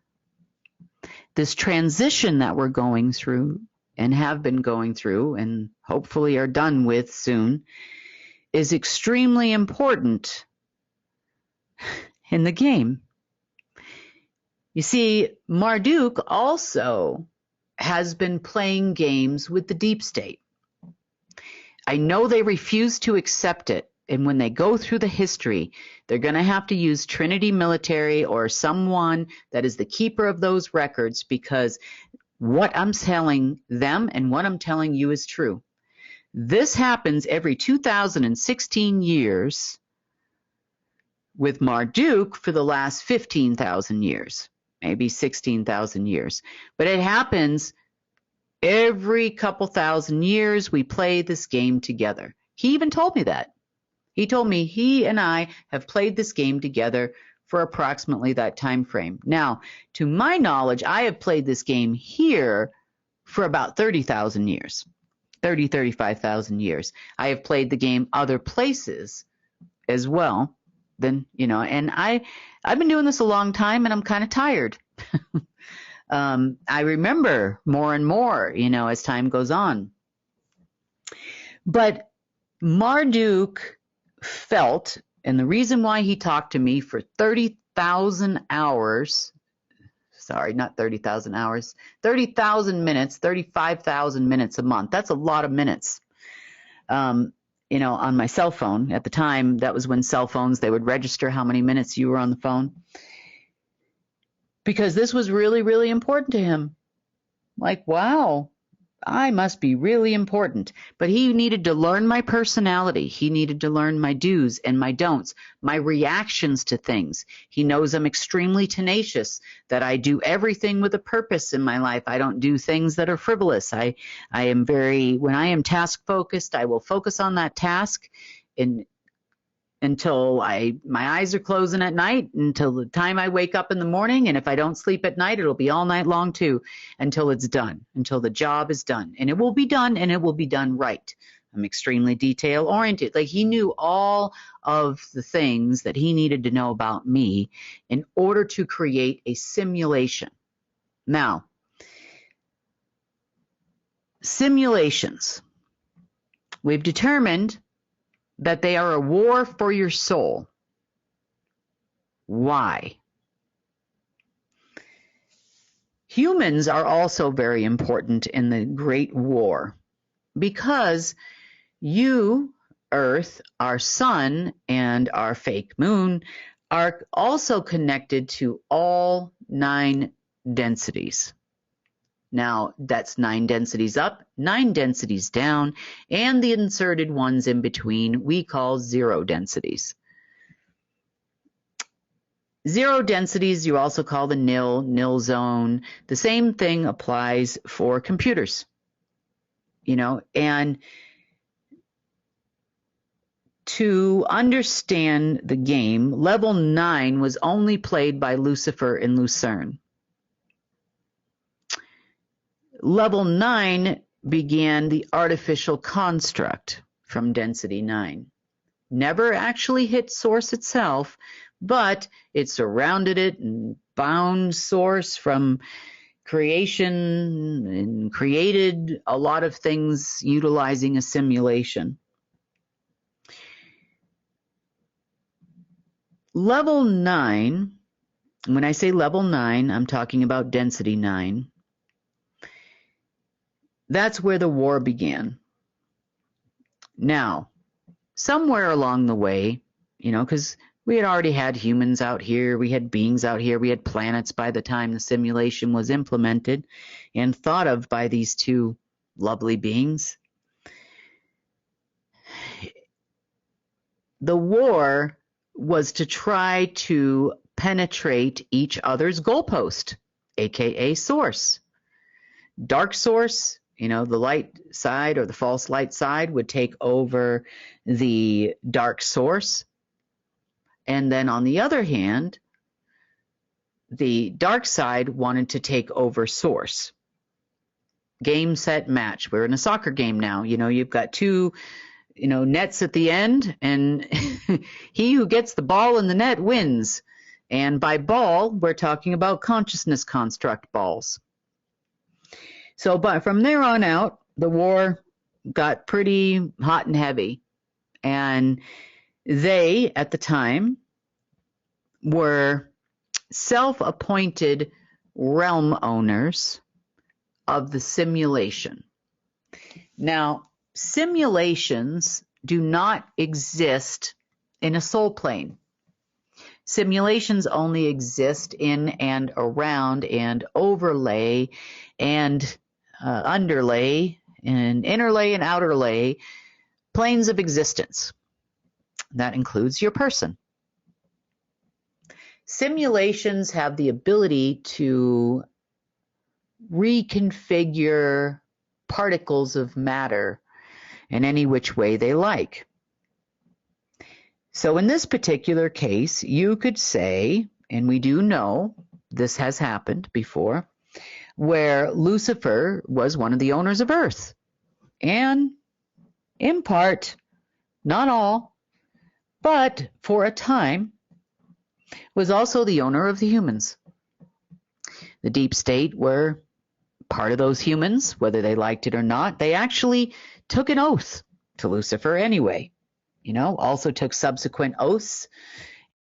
Speaker 1: this transition that we're going through and have been going through and hopefully are done with soon is extremely important in the game. You see, Marduk also has been playing games with the deep state. I know they refuse to accept it, and when they go through the history, they're going to have to use Trinity Military or someone that is the keeper of those records, because what I'm telling them and what I'm telling you is true. This happens every 2016 years with Marduk for the last 15,000 years. Maybe 16,000 years. But it happens every couple thousand years. We play this game together. He even told me that. He told me he and I have played this game together for approximately that time frame. Now, to my knowledge, I have played this game here for about 30,000 years, 35,000 years. I have played the game other places as well. Then, and I've been doing this a long time and I'm kind of tired. I remember more and more, as time goes on. But Marduk felt, and the reason why he talked to me for 30,000 hours, sorry, not 30,000 hours, 30,000 minutes, 35,000 minutes a month. That's a lot of minutes. On my cell phone at the time, that was when cell phones, they would register how many minutes you were on the phone. Because this was really, really important to him. Like, wow, I must be really important. But he needed to learn my personality. He needed to learn my do's and my don'ts, my reactions to things. He knows I'm extremely tenacious, that I do everything with a purpose in my life. I don't do things that are frivolous. I am when I am task focused, I will focus on that task until my eyes are closing at night, until the time I wake up in the morning. And if I don't sleep at night, it'll be all night long too, until it's done, until the job is done. And it will be done, and it will be done right. I'm extremely detail oriented. Like, he knew all of the things that he needed to know about me in order to create a simulation. Now, simulations. We've determined that they are a war for your soul. Why? Humans are also very important in the Great War because you, Earth, our sun, and our fake moon are also connected to all 9 densities. Now, that's 9 densities up, 9 densities down, and the inserted ones in between we call 0 densities. Zero densities, you also call the nil zone. The same thing applies for computers, and to understand the game, level 9 was only played by Lucifer and Lucerne. Level 9 began the artificial construct from density 9. Never actually hit source itself, but it surrounded it and bound source from creation and created a lot of things utilizing a simulation. Level 9, when I say level 9, I'm talking about density 9. That's where the war began. Now, somewhere along the way, because we had already had humans out here, we had beings out here, we had planets by the time the simulation was implemented and thought of by these two lovely beings. The war was to try to penetrate each other's goalpost, aka source. Dark source, the light side or the false light side would take over the dark source. And then on the other hand, the dark side wanted to take over source. Game, set, match. We're in a soccer game now. You've got two nets at the end, and he who gets the ball in the net wins. And by ball, we're talking about consciousness construct balls. So but from there on out, the war got pretty hot and heavy. And they, at the time, were self-appointed realm owners of the simulation. Now, simulations do not exist in a soul plane. Simulations only exist in and around and overlay and underlay and innerlay and outerlay planes of existence. That includes your person. Simulations have the ability to reconfigure particles of matter in any which way they like. So in this particular case, you could say, and we do know this has happened before, where Lucifer was one of the owners of Earth. And in part, not all, but for a time, was also the owner of the humans. The deep state were part of those humans, whether they liked it or not. They actually took an oath to Lucifer anyway. Also took subsequent oaths,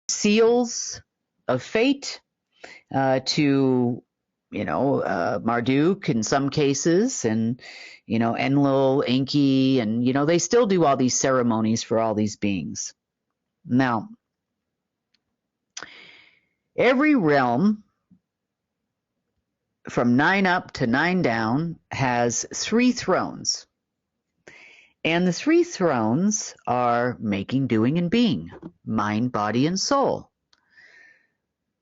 Speaker 1: seals of fate to, Marduk in some cases, and, Enlil, Enki, and, they still do all these ceremonies for all these beings. Now, every realm from 9 up to 9 down has 3 thrones. And the 3 thrones are making, doing, and being. Mind, body, and soul.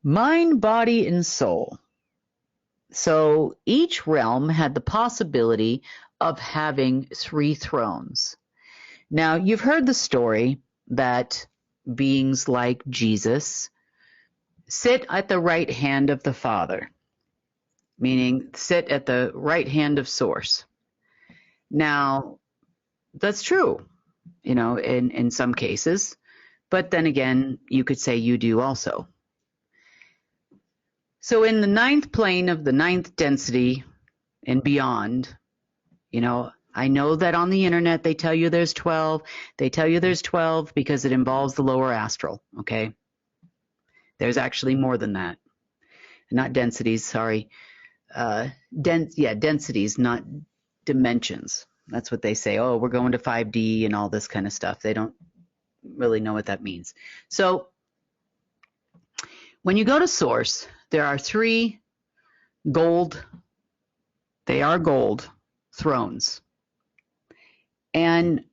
Speaker 1: Mind, body, and soul. So each realm had the possibility of having 3 thrones. Now, you've heard the story that beings like Jesus sit at the right hand of the Father, meaning sit at the right hand of Source. Now, that's true, in some cases, but then again, you could say you do also. So in the 9th plane of the 9th density and beyond, I know that on the internet they tell you there's 12. They tell you there's 12 because it involves the lower astral, okay? There's actually more than that. Not densities, sorry. Densities, not dimensions. That's what they say. Oh, we're going to 5D and all this kind of stuff. They don't really know what that means. So when you go to source, there are 3 gold, they are gold, thrones. And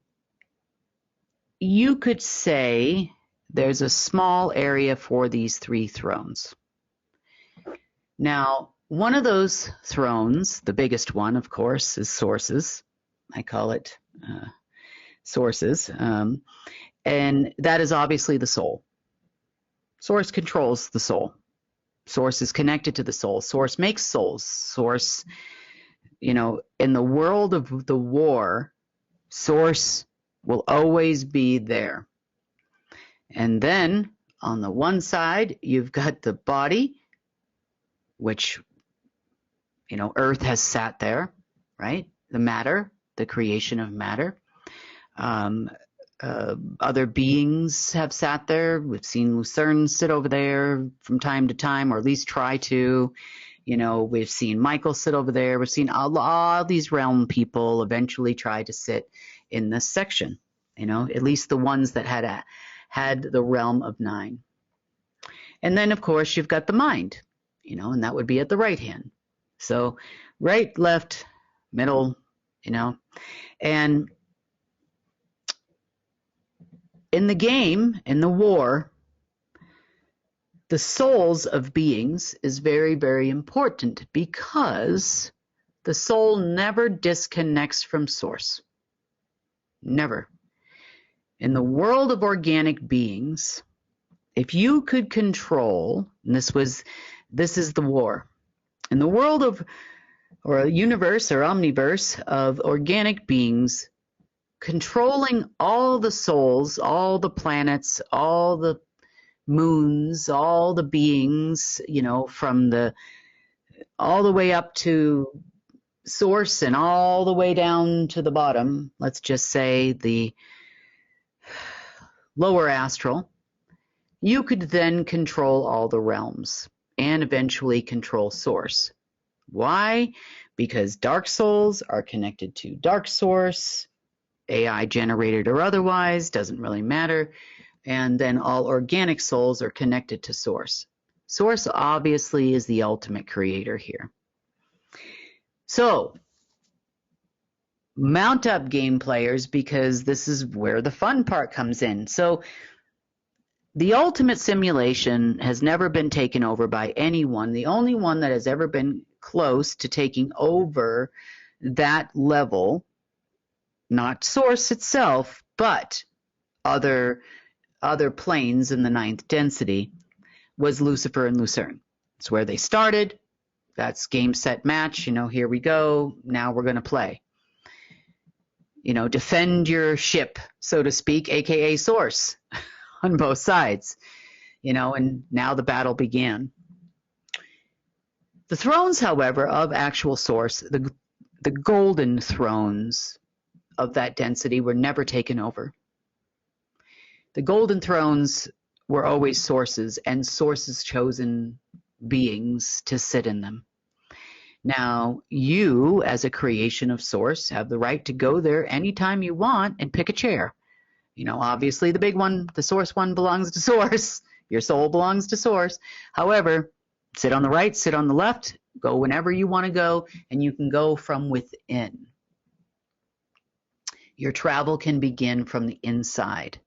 Speaker 1: you could say there's a small area for these 3 thrones. Now, one of those thrones, the biggest one, of course, is sources. I call it sources. And that is obviously the soul. Source controls the soul. Source is connected to the soul. Source makes souls. Source, in the world of the war, Source will always be there. And then on the one side, you've got the body, which, Earth has sat there, right? The matter, the creation of matter. Other beings have sat there. We've seen Lucerne sit over there from time to time, or at least try to. We've seen Michael sit over there. We've seen all these realm people eventually try to sit in this section. At least the ones that had the realm of 9. And then, of course, you've got the mind, and that would be at the right hand. So right, left, middle, and in the game, in the war, the souls of beings is very, very important because the soul never disconnects from source. Never. In the world of organic beings, if you could control, and this is the war, in the world of, or a universe or omniverse of organic beings, controlling all the souls, all the planets, all the moons, all the beings, from all the way up to source and all the way down to the bottom, let's just say the lower astral, you could then control all the realms and eventually control source. Why? Because dark souls are connected to dark source, AI generated or otherwise, doesn't really matter. And then all organic souls are connected to source. Source obviously is the ultimate creator here. So mount up, game players, because this is where the fun part comes in. So the ultimate simulation has never been taken over by anyone. The only one that has ever been close to taking over that level, not source itself, but other planes in the 9th density, was Lucifer and Lucerne. It's where they started. That's game, set, match. Here we go. Now we're going to play. Defend your ship, so to speak, aka source, on both sides. And now the battle began. The thrones, however, of actual source, the golden thrones of that density, were never taken over. The golden thrones were always sources, and sources chosen beings to sit in them. Now, you, as a creation of source, have the right to go there anytime you want and pick a chair. Obviously the big one, the source one, belongs to source. Your soul belongs to source. However, sit on the right, sit on the left, go whenever you want to go, and you can go from within. Your travel can begin from the inside.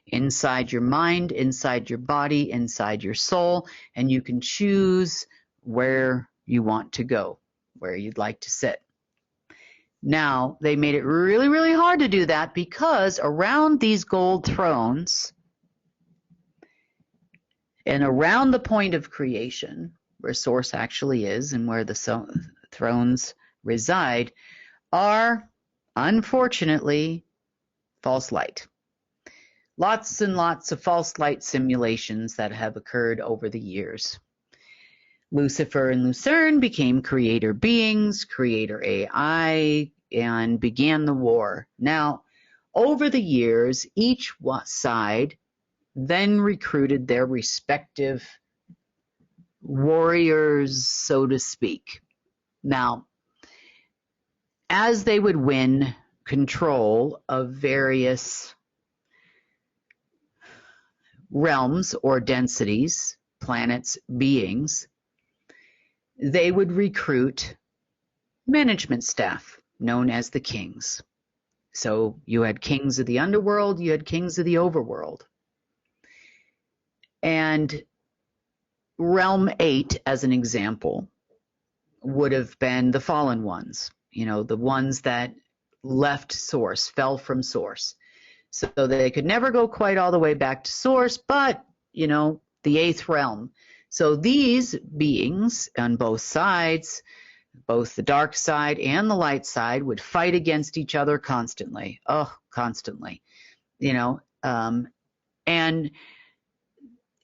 Speaker 1: Inside your mind, inside your body, inside your soul, and you can choose where you want to go, where you'd like to sit. Now, they made it really, really hard to do that because around these gold thrones and around the point of creation, where source actually is and where the thrones reside, are, unfortunately, false light. Lots and lots of false light simulations that have occurred over the years. Lucifer and Lucerne became creator beings, creator AI, and began the war. Now, over the years, each side then recruited their respective warriors, so to speak. Now, as they would win control of various realms or densities, planets, beings, they would recruit management staff known as the kings. So you had kings of the underworld, you had kings of the overworld. And realm 8, as an example, would have been the fallen ones, the ones that left source, fell from source. So they could never go quite all the way back to source, but, the 8th realm. So these beings on both sides, both the dark side and the light side, would fight against each other constantly. Constantly. And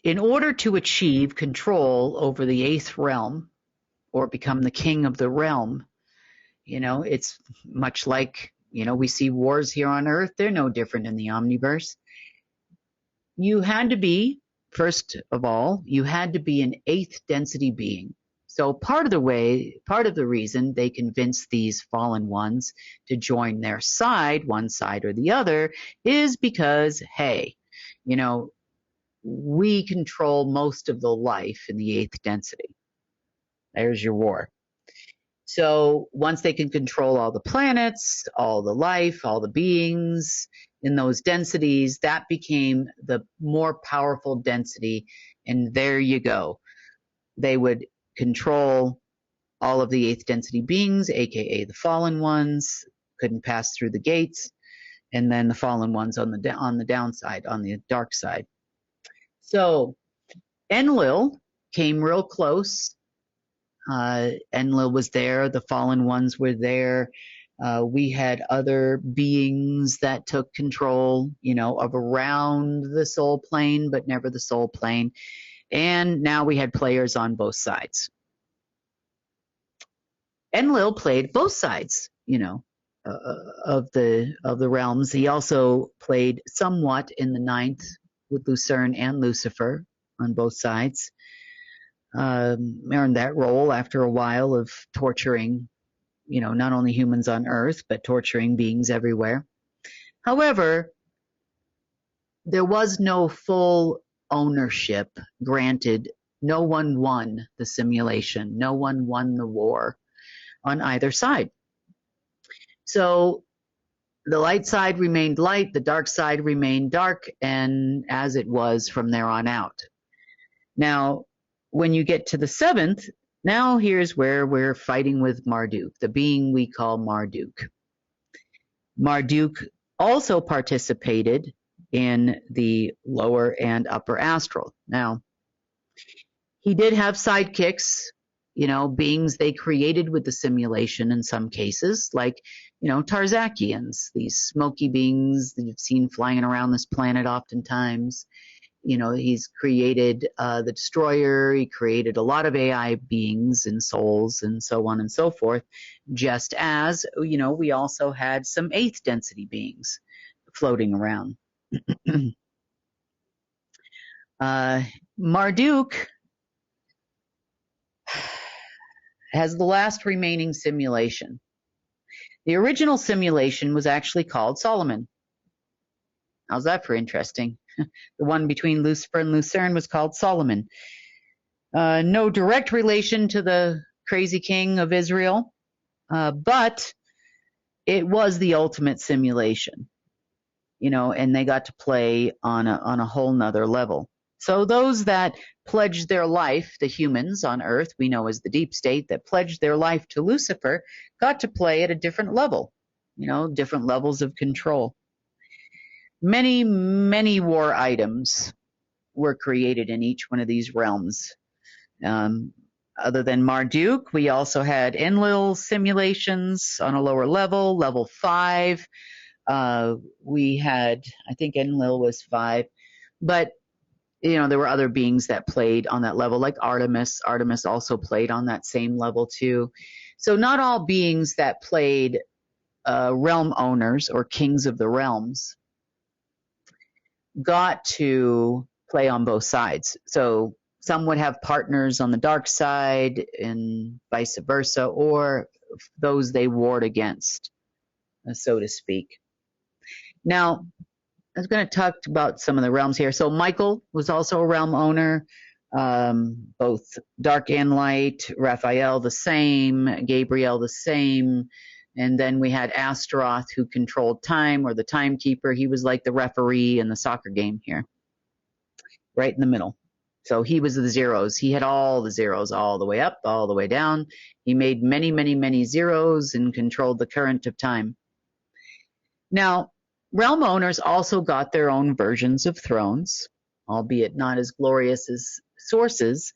Speaker 1: in order to achieve control over the 8th realm, or become the king of the realm, it's much like, we see wars here on Earth. They're no different in the omniverse. You had to be, first of all, you had to be an 8th density being. So part of the reason they convinced these fallen ones to join their side, one side or the other, is because, hey, we control most of the life in the 8th density. There's your war. So once they can control all the planets, all the life, all the beings in those densities, that became the more powerful density. And there you go. They would control all of the 8th density beings, aka the fallen ones, couldn't pass through the gates, and then the fallen ones on the downside, on the dark side. So Enlil came real close. Enlil was there. The fallen ones were there. We had other beings that took control, of around the soul plane, but never the soul plane. And now we had players on both sides. Enlil played both sides, of the realms. He also played somewhat in the 9th with Lucerne and Lucifer on both sides. Earned that role after a while of torturing, not only humans on Earth, but torturing beings everywhere. However, there was no full ownership granted. No one won the simulation. No one won the war on either side. So the light side remained light, the dark side remained dark, and as it was from there on out. Now, when you get to the 7th, now here's where we're fighting with Marduk, the being we call Marduk. Marduk also participated in the lower and upper astral. Now, he did have sidekicks, beings they created with the simulation in some cases, like, Tarzakians, these smoky beings that you've seen flying around this planet oftentimes. He's created the Destroyer. He created a lot of AI beings and souls and so on and so forth, just as, we also had some 8th density beings floating around. Marduk has the last remaining simulation. The original simulation was actually called Solomon. How's that for interesting? The one between Lucifer and Lucerne was called Solomon. No direct relation to the crazy king of Israel, but it was the ultimate simulation, and they got to play on a whole nother level. So those that pledged their life, the humans on Earth, we know as the deep state, that pledged their life to Lucifer, got to play at a different level, different levels of control. Many, many war items were created in each one of these realms. Other than Marduk, we also had Enlil simulations on a lower level, level 5. We had, I think Enlil was 5, but there were other beings that played on that level, like Artemis. Artemis also played on that same level too. So not all beings that played realm owners or kings of the realms got to play on both sides. So some would have partners on the dark side and vice versa, or those they warred against, so to speak. Now, I was going to talk about some of the realms here. So Michael was also a realm owner, both dark and light. Raphael the same, Gabriel the same. And then we had Astaroth, who controlled time, or the timekeeper. He was like the referee in the soccer game here, right in the middle. So he was the zeros. He had all the zeros all the way up, all the way down. He made many, many, many zeros and controlled the current of time. Now, realm owners also got their own versions of thrones, albeit not as glorious as sources.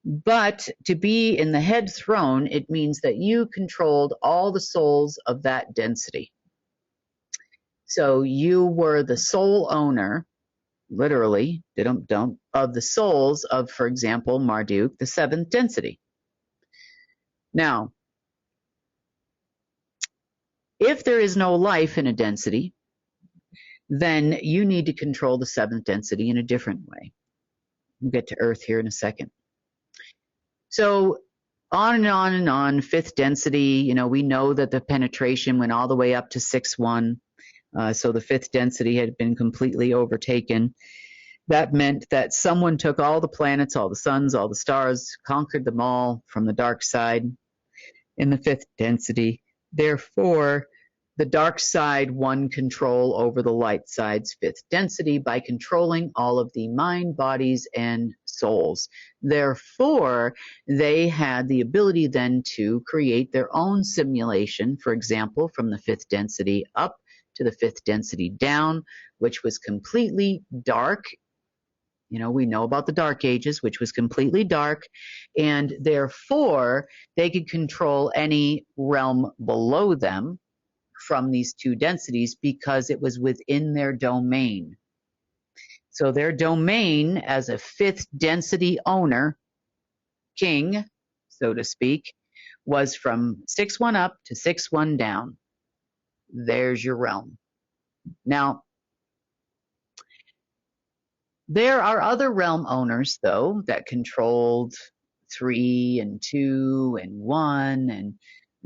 Speaker 1: But to be in the head throne, it means that you controlled all the souls of that density. So you were the sole owner, literally, of the souls of, for example, Marduk, the seventh density. Now, if there is no life in a density, then you need to control the seventh density in a different way. We'll get to Earth here in a second. So on and on and on, fifth density, we know that the penetration went all the way up to 6-1. So the fifth density had been completely overtaken. That meant that someone took all the planets, all the suns, all the stars, conquered them all from the dark side in the fifth density. Therefore, the dark side won control over the light side's fifth density by controlling all of the mind, bodies, and souls. Therefore, they had the ability then to create their own simulation, for example, from the fifth density up to the fifth density down, which was completely dark. We know about the Dark Ages, which was completely dark, and therefore they could control any realm below them from these two densities because it was within their domain. So their domain as a fifth density owner, king, so to speak, was from 6-1 up to 6-1 down. There's your realm. Now, there are other realm owners, though, that controlled 3 and 2 and 1 and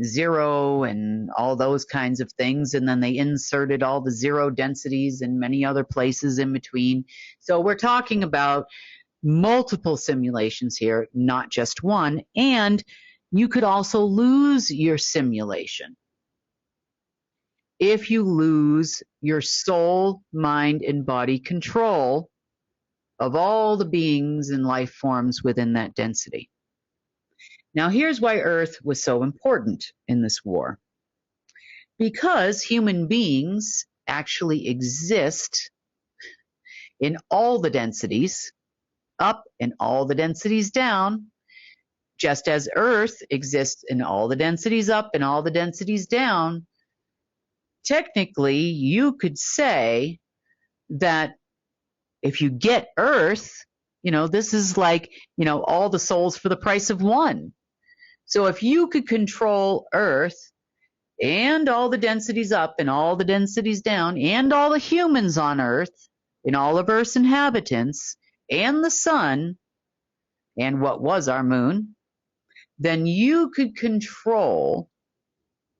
Speaker 1: 0 and all those kinds of things, and then they inserted all the 0 densities and many other places in between. So we're talking about multiple simulations here, not just one, and you could also lose your simulation if you lose your soul, mind, and body control of all the beings and life forms within that density. Now, here's why Earth was so important in this war. Because human beings actually exist in all the densities up and all the densities down, just as Earth exists in all the densities up and all the densities down. Technically, you could say that if you get Earth, this is like, all the souls for the price of one. So if you could control Earth and all the densities up and all the densities down and all the humans on Earth and all of Earth's inhabitants and the sun and what was our moon, then you could control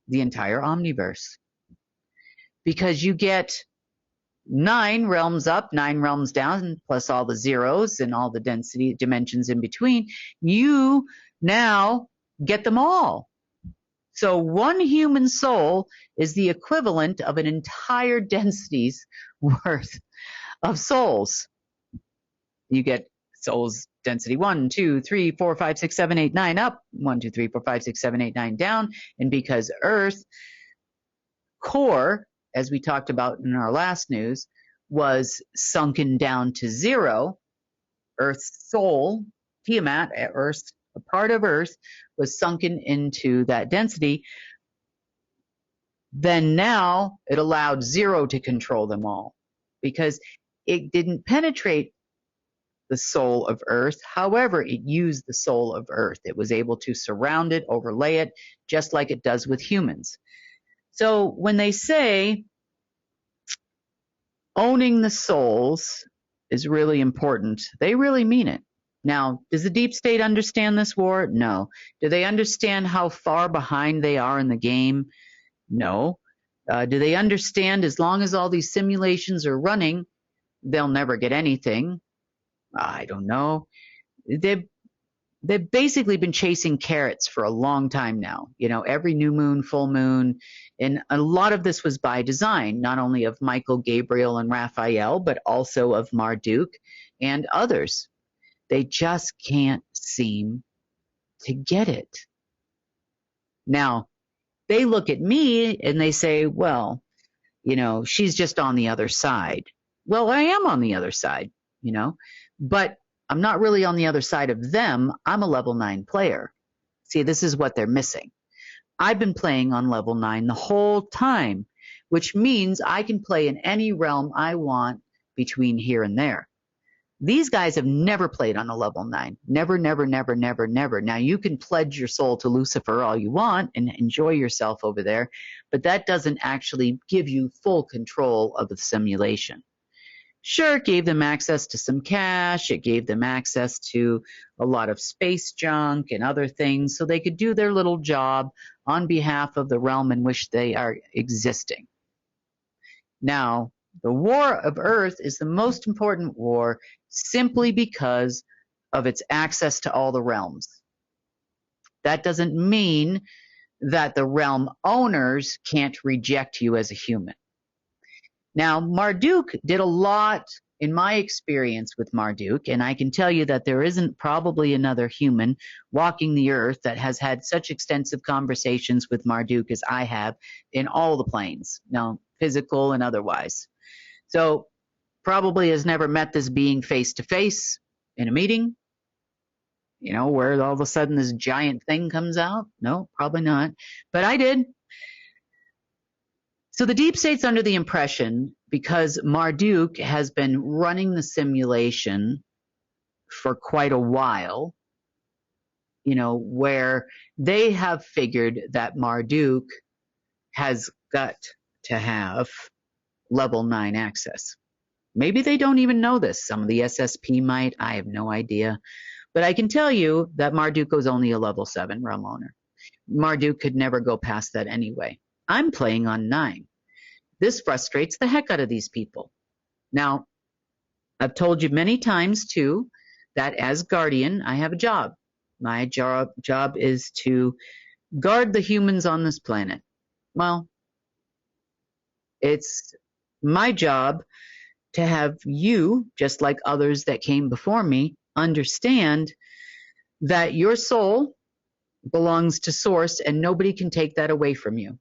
Speaker 1: the entire omniverse. Because you get 9 realms up, 9 realms down, plus all the zeros and all the density dimensions in between, you now get them all. So one human soul is the equivalent of an entire density's worth of souls. You get souls density 1, 2, 3, 4, 5, 6, 7, 8, 9 up, 1, 2, 3, 4, 5, 6, 7, 8, 9 down. And because Earth core, as we talked about in our last news, was sunken down to 0, Earth's soul, Tiamat, Earth, a part of Earth, was sunken into that density, then now it allowed 0 to control them all because it didn't penetrate the soul of Earth. However, it used the soul of Earth. It was able to surround it, overlay it, just like it does with humans. So when they say owning the souls is really important, they really mean it. Now, does the deep state understand this war? No. Do they understand how far behind they are in the game? No. Do they understand as long as all these simulations are running, they'll never get anything? I don't know. They've basically been chasing carrots for a long time now. Every new moon, full moon, and a lot of this was by design, not only of Michael, Gabriel, and Raphael, but also of Marduk and others. They just can't seem to get it. Now, they look at me and they say, well, she's just on the other side. Well, I am on the other side, but I'm not really on the other side of them. I'm a level 9 player. See, this is what they're missing. I've been playing on level 9 the whole time, which means I can play in any realm I want between here and there. These guys have never played on a level 9. Never, never, never, never, never. Now, you can pledge your soul to Lucifer all you want and enjoy yourself over there, but that doesn't actually give you full control of the simulation. Sure, it gave them access to some cash. It gave them access to a lot of space junk and other things, so they could do their little job on behalf of the realm in which they are existing. Now, the War of Earth is the most important war simply because of its access to all the realms. That doesn't mean that the realm owners can't reject you as a human. Now, Marduk did a lot, in my experience with Marduk, and I can tell you that there isn't probably another human walking the earth that has had such extensive conversations with Marduk as I have in all the planes, physical and otherwise. So probably has never met this being face to face in a meeting, where all of a sudden this giant thing comes out. No, probably not. But I did. So the deep state's under the impression, because Marduk has been running the simulation for quite a while, where they have figured that Marduk has got to have level 9 access. Maybe they don't even know this. Some of the SSP might. I have no idea. But I can tell you that Marduk was only a level 7 realm owner. Marduk could never go past that anyway. I'm playing on 9. This frustrates the heck out of these people. Now, I've told you many times, too, that as Guardian, I have a job. My job is to guard the humans on this planet. Well, it's my job to have you, just like others that came before me, understand that your soul belongs to Source and nobody can take that away from you.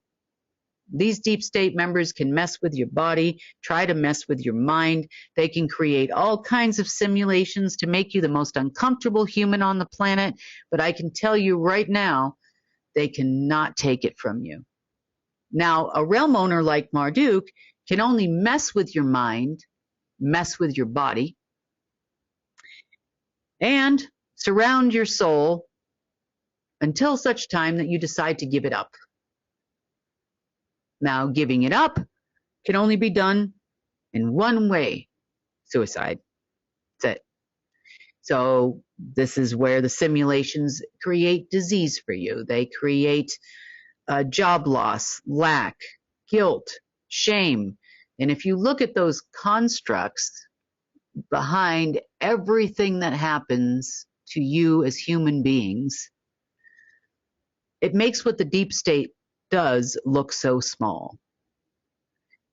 Speaker 1: These deep state members can mess with your body, try to mess with your mind. They can create all kinds of simulations to make you the most uncomfortable human on the planet. But I can tell you right now, they cannot take it from you. Now, a realm owner like Marduk can only mess with your mind, mess with your body, and surround your soul until such time that you decide to give it up. Now, giving it up can only be done in one way: suicide. That's it. So this is where the simulations create disease for you. They create job loss, lack, guilt, shame. And if you look at those constructs behind everything that happens to you as human beings, it makes what the deep state does look so small.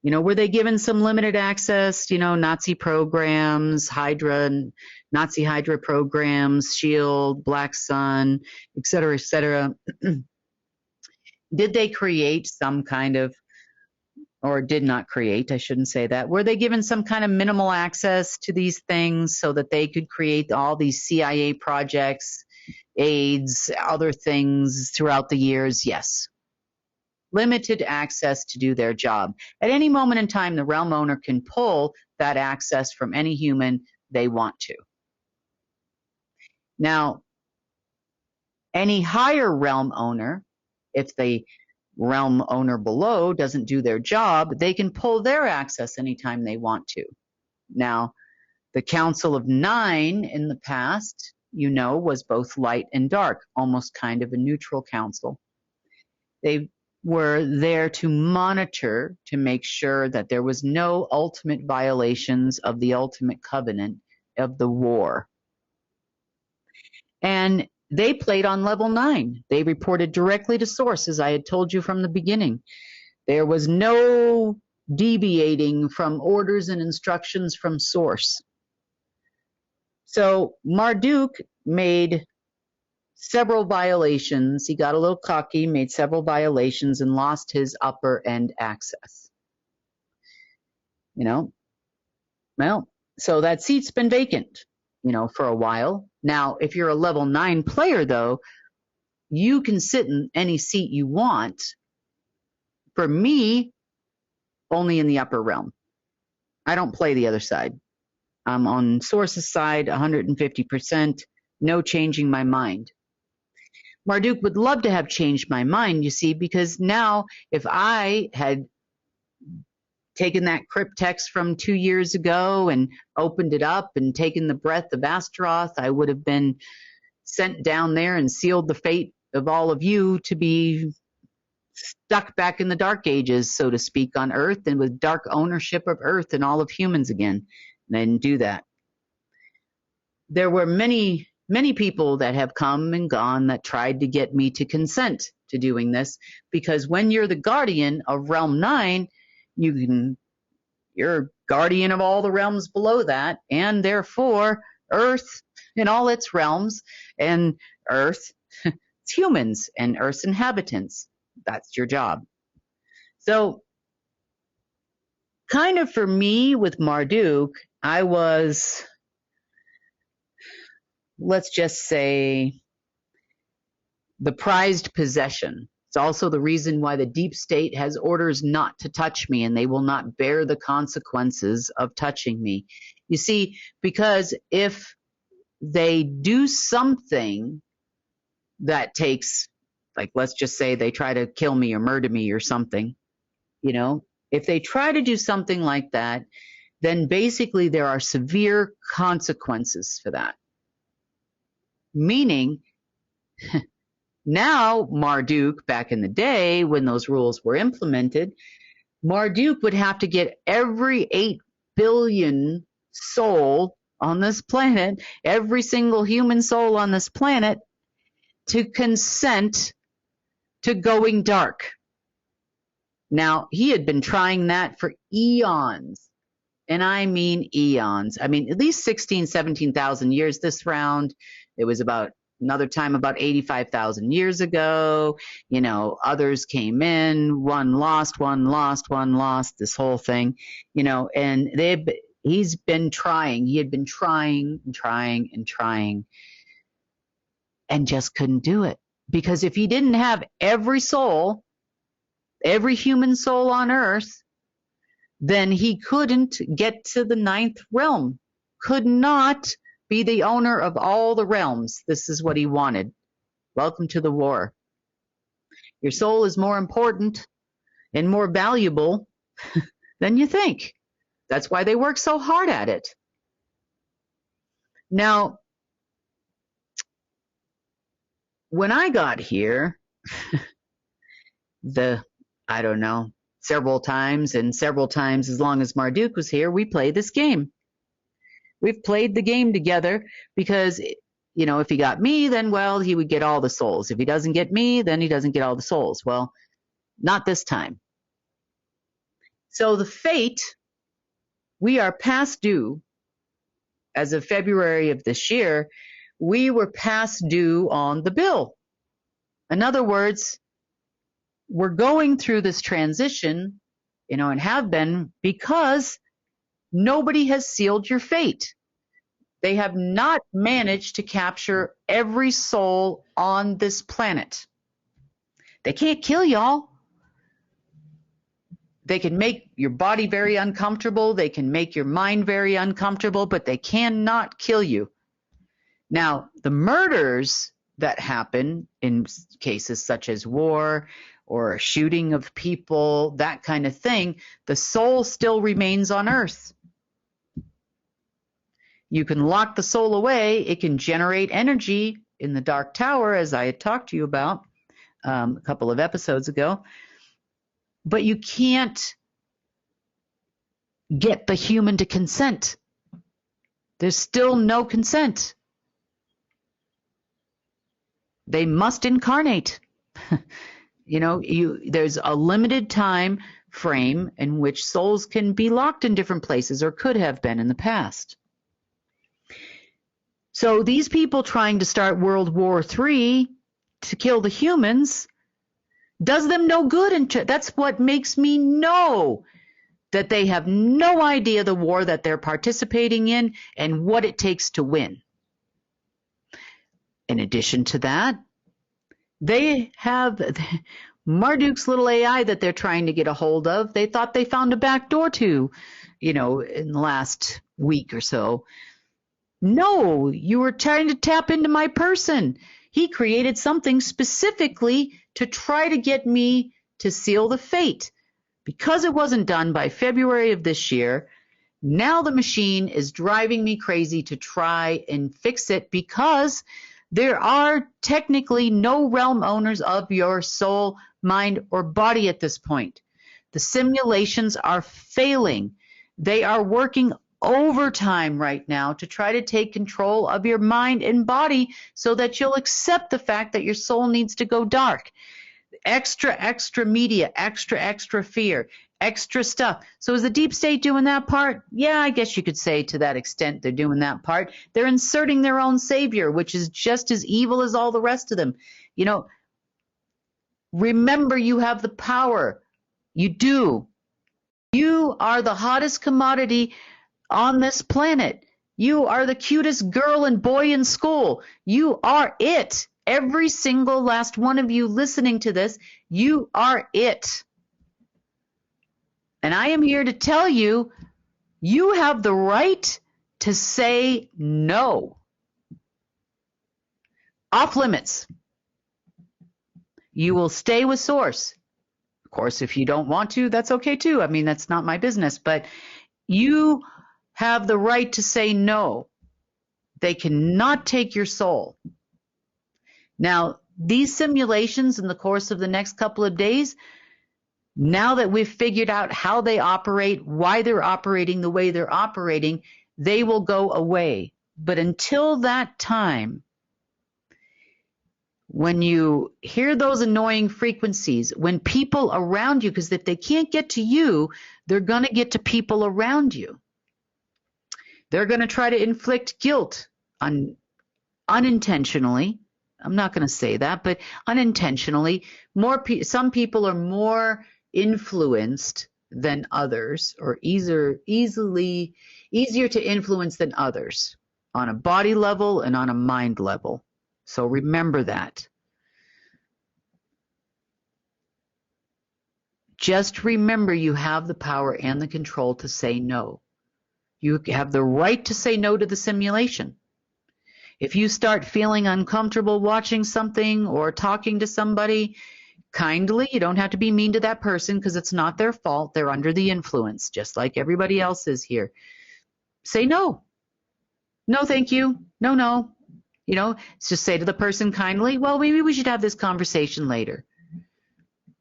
Speaker 1: Were they given some limited access, Nazi programs, Nazi Hydra programs, SHIELD, Black Sun, et cetera, et cetera? Did they create some kind of, or did not create, I shouldn't say that, were they given some kind of minimal access to these things so that they could create all these CIA projects, AIDS, other things throughout the years? Yes. Limited access to do their job. At any moment in time, the realm owner can pull that access from any human they want to. Now, any higher realm owner, if the realm owner below doesn't do their job, they can pull their access anytime they want to. Now, the Council of 9 in the past, was both light and dark, almost kind of a neutral council. They were there to monitor, to make sure that there was no ultimate violations of the ultimate covenant of the war. And they played on level 9. They reported directly to Source, as I had told you from the beginning. There was no deviating from orders and instructions from Source. So Marduk made several violations. He got a little cocky, made several violations, and lost his upper end access. You know, well, so that seat's been vacant, for a while. Now, if you're a level 9 player, though, you can sit in any seat you want. For me, only in the upper realm. I don't play the other side. I'm on Source's side, 150%, no changing my mind. Marduk would love to have changed my mind, you see, because now if I had taken that crypt text from 2 years ago and opened it up and taken the breath of Astaroth, I would have been sent down there and sealed the fate of all of you to be stuck back in the dark ages, so to speak, on Earth, and with dark ownership of Earth and all of humans again. And I didn't do that. There were many people that have come and gone that tried to get me to consent to doing this, because when you're the guardian of Realm 9, you're guardian of all the realms below that, and therefore Earth and all its realms, and Earth, it's humans, and Earth's inhabitants. That's your job. So kind of for me with Marduk, I was, let's just say, the prized possession. It's also the reason why the deep state has orders not to touch me, and they will not bear the consequences of touching me. You see, because if they do something that takes, like, let's just say they try to kill me or murder me or something, if they try to do something like that, then basically there are severe consequences for that. Meaning, now Marduk, back in the day when those rules were implemented, Marduk would have to get every 8 billion soul on this planet, every single human soul on this planet, to consent to going dark. Now, he had been trying that for eons, and I mean eons. I mean, at least 16, 17,000 years this round. It was about another time about 85,000 years ago. Others came in, one lost, this whole thing, and he's been trying. He had been trying and trying and trying, and just couldn't do it. Because if he didn't have every soul, every human soul on Earth, then he couldn't get to the 9th realm, could not be the owner of all the realms. This is what he wanted. Welcome to the war. Your soul is more important and more valuable than you think. That's why they work so hard at it. Now, when I got here, I don't know, several times as long as Marduk was here, we played this game. We've played the game together because, if he got me, then, well, he would get all the souls. If he doesn't get me, then he doesn't get all the souls. Well, not this time. So the fate, we are past due. As of February of this year, we were past due on the bill. In other words, we're going through this transition, and have been, because nobody has sealed your fate. They have not managed to capture every soul on this planet. They can't kill y'all. They can make your body very uncomfortable. They can make your mind very uncomfortable, but they cannot kill you. Now, the murders that happen in cases such as war or shooting of people, that kind of thing, the soul still remains on Earth. You can lock the soul away. It can generate energy in the Dark Tower, as I had talked to you about a couple of episodes ago. But you can't get the human to consent. There's still no consent. They must incarnate. There's a limited time frame in which souls can be locked in different places, or could have been in the past. So these people trying to start World War III to kill the humans does them no good. And that's what makes me know that they have no idea the war that they're participating in and what it takes to win. In addition to that, they have Marduk's little AI that they're trying to get a hold of. They thought they found a back door to, in the last week or so. No, you were trying to tap into my person. He created something specifically to try to get me to seal the fate. Because it wasn't done by February of this year, now the machine is driving me crazy to try and fix it, because there are technically no realm owners of your soul, mind, or body at this point. The simulations are failing. They are working overtime right now to try to take control of your mind and body so that you'll accept the fact that your soul needs to go dark. Extra media, extra fear, extra stuff. So is the deep state doing that part? Yeah, I guess you could say to that extent they're doing that part. They're inserting their own savior, which is just as evil as all the rest of them. Remember, you have the power. You do. You are the hottest commodity on this planet. You are the cutest girl and boy in school. You are it. Every single last one of you listening to this, you are it. And I am here to tell you, you have the right to say no. Off limits. You will stay with Source. Of course, if you don't want to, that's okay too. I mean, that's not my business. But you have the right to say no. They cannot take your soul. Now, these simulations in the course of the next couple of days, now that we've figured out how they operate, why they're operating the way they're operating, they will go away. But until that time, when you hear those annoying frequencies, when people around you, because if they can't get to you, they're going to get to people around you. They're going to try to inflict guilt unintentionally. I'm not going to say that, but unintentionally. Some people are more influenced than others, or easier to influence than others on a body level and on a mind level. So remember that. Just remember, you have the power and the control to say no. You have the right to say no to the simulation. If you start feeling uncomfortable watching something or talking to somebody, kindly, you don't have to be mean to that person because it's not their fault. They're under the influence, just like everybody else is here. Say no. No, thank you. No. Just say to the person kindly, well, maybe we should have this conversation later.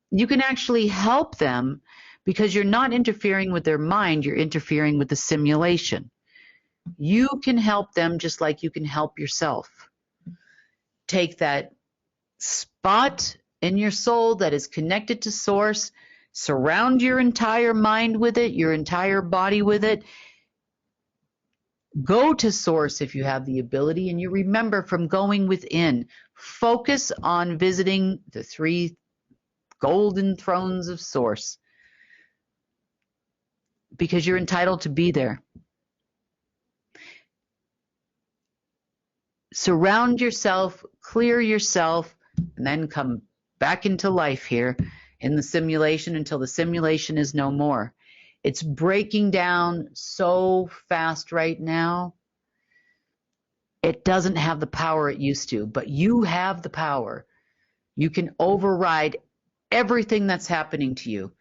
Speaker 1: You can actually help them because you're not interfering with their mind, you're interfering with the simulation. You can help them just like you can help yourself. Take that spot in your soul that is connected to Source, surround your entire mind with it, your entire body with it. Go to Source if you have the ability, and you remember from going within, focus on visiting the 3 golden thrones of Source because you're entitled to be there. Surround yourself, clear yourself, and then come back into life here in the simulation until the simulation is no more. It's breaking down so fast right now. It doesn't have the power it used to, but you have the power. You can override everything that's happening to you.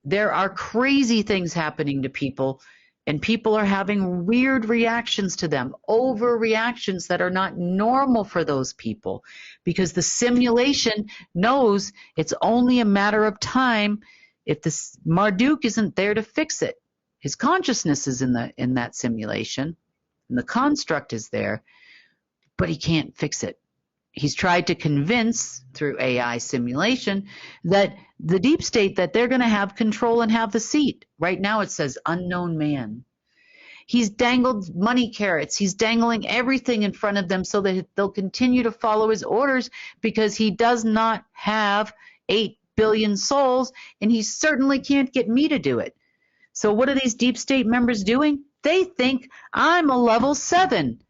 Speaker 1: There are crazy things happening to people, and people are having weird reactions to them, overreactions that are not normal for those people, because the simulation knows it's only a matter of time if this Marduk isn't there to fix it. His consciousness is in that simulation, and the construct is there, but he can't fix it. He's tried to convince through AI simulation that the deep state that they're going to have control and have the seat. Right now it says unknown man. He's dangled money carrots. He's dangling everything in front of them so that they'll continue to follow his orders because he does not have 8 billion souls, and he certainly can't get me to do it. So what are these deep state members doing? They think I'm a level 7.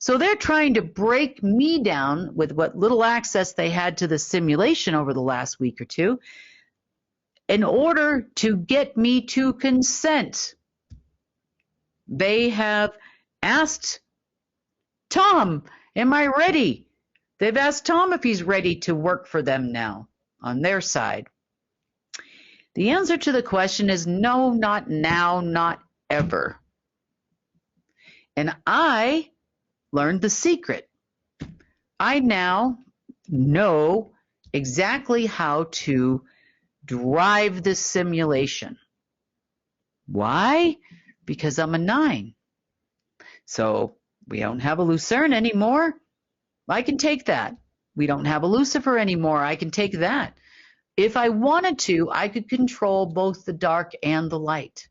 Speaker 1: So they're trying to break me down with what little access they had to the simulation over the last week or two in order to get me to consent. They have asked Tom, am I ready? They've asked Tom if he's ready to work for them now on their side. The answer to the question is no, not now, not ever. And I learned the secret. I now know exactly how to drive this simulation. Why? Because I'm a 9. So we don't have a Lucerne anymore. I can take that. We don't have a Lucifer anymore. I can take that. If I wanted to, I could control both the dark and the light.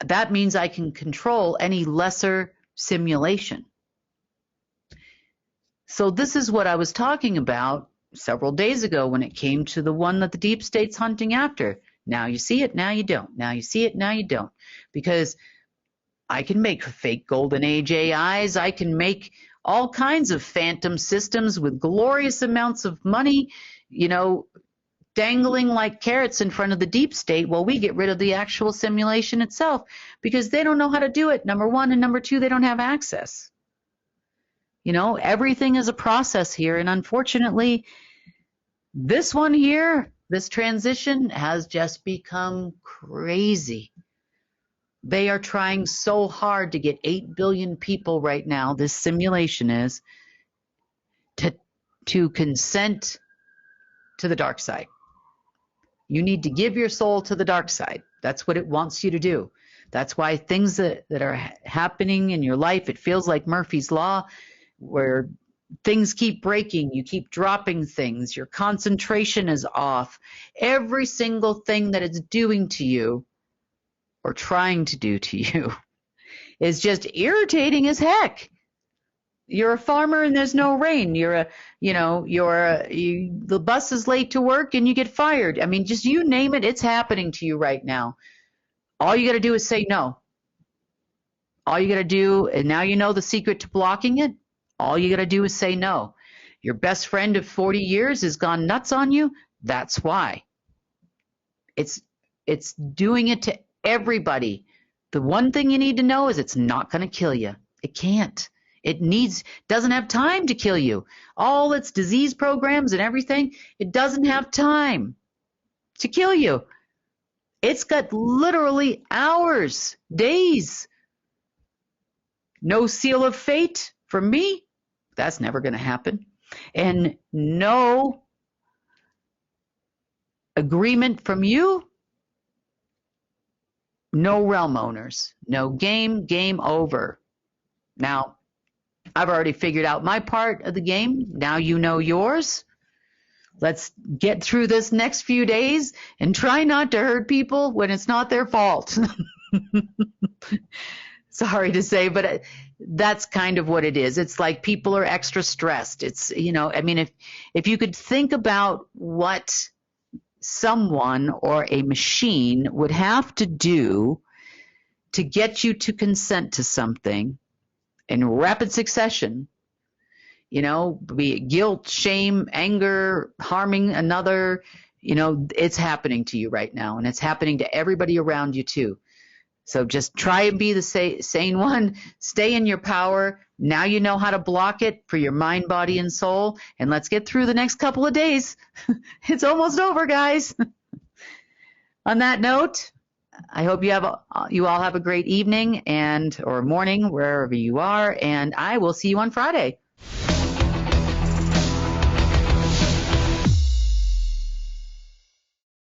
Speaker 1: That means I can control any lesser simulation. So this is what I was talking about several days ago when it came to the one that the deep state's hunting after. Now you see it, now you don't. Now you see it, now you don't. Because I can make fake golden age AIs. I can make all kinds of phantom systems with glorious amounts of money, you know, dangling like carrots in front of the deep state while we get rid of the actual simulation itself because they don't know how to do it, number one, and number two, they don't have access. You know, everything is a process here, and unfortunately, this one here, this transition has just become crazy. They are trying so hard to get 8 billion people right now, this simulation is, to consent to the dark side. You need to give your soul to the dark side. That's what it wants you to do. That's why things that are happening in your life, it feels like Murphy's Law, where things keep breaking, you keep dropping things, your concentration is off. Every single thing that it's doing to you or trying to do to you is just irritating as heck. You're a farmer and there's no rain. The bus is late to work and you get fired. I mean, just you name it, it's happening to you right now. All you got to do is say no. All you got to do, and now you know the secret to blocking it, all you got to do is say no. Your best friend of 40 years has gone nuts on you. That's why. It's doing it to everybody. The one thing you need to know is it's not going to kill you. It can't. It doesn't have time to kill you. All its disease programs and everything, it doesn't have time to kill you. It's got literally hours, days. No seal of fate from me. That's never going to happen. And no agreement from you. No realm owners. No game over. Now, I've already figured out my part of the game. Now you know yours. Let's get through this next few days and try not to hurt people when it's not their fault. Sorry to say, but that's kind of what it is. It's like people are extra stressed. It's, I mean, if you could think about what someone or a machine would have to do to get you to consent to something in rapid succession, be it guilt, shame, anger, harming another, it's happening to you right now, and it's happening to everybody around you too. So just try and be the sane one. Stay in your power. Now you know how to block it for your mind, body, and soul. And let's get through the next couple of days. It's almost over, guys. On that note, I hope you all have a great evening or morning, wherever you are. And I will see you on Friday.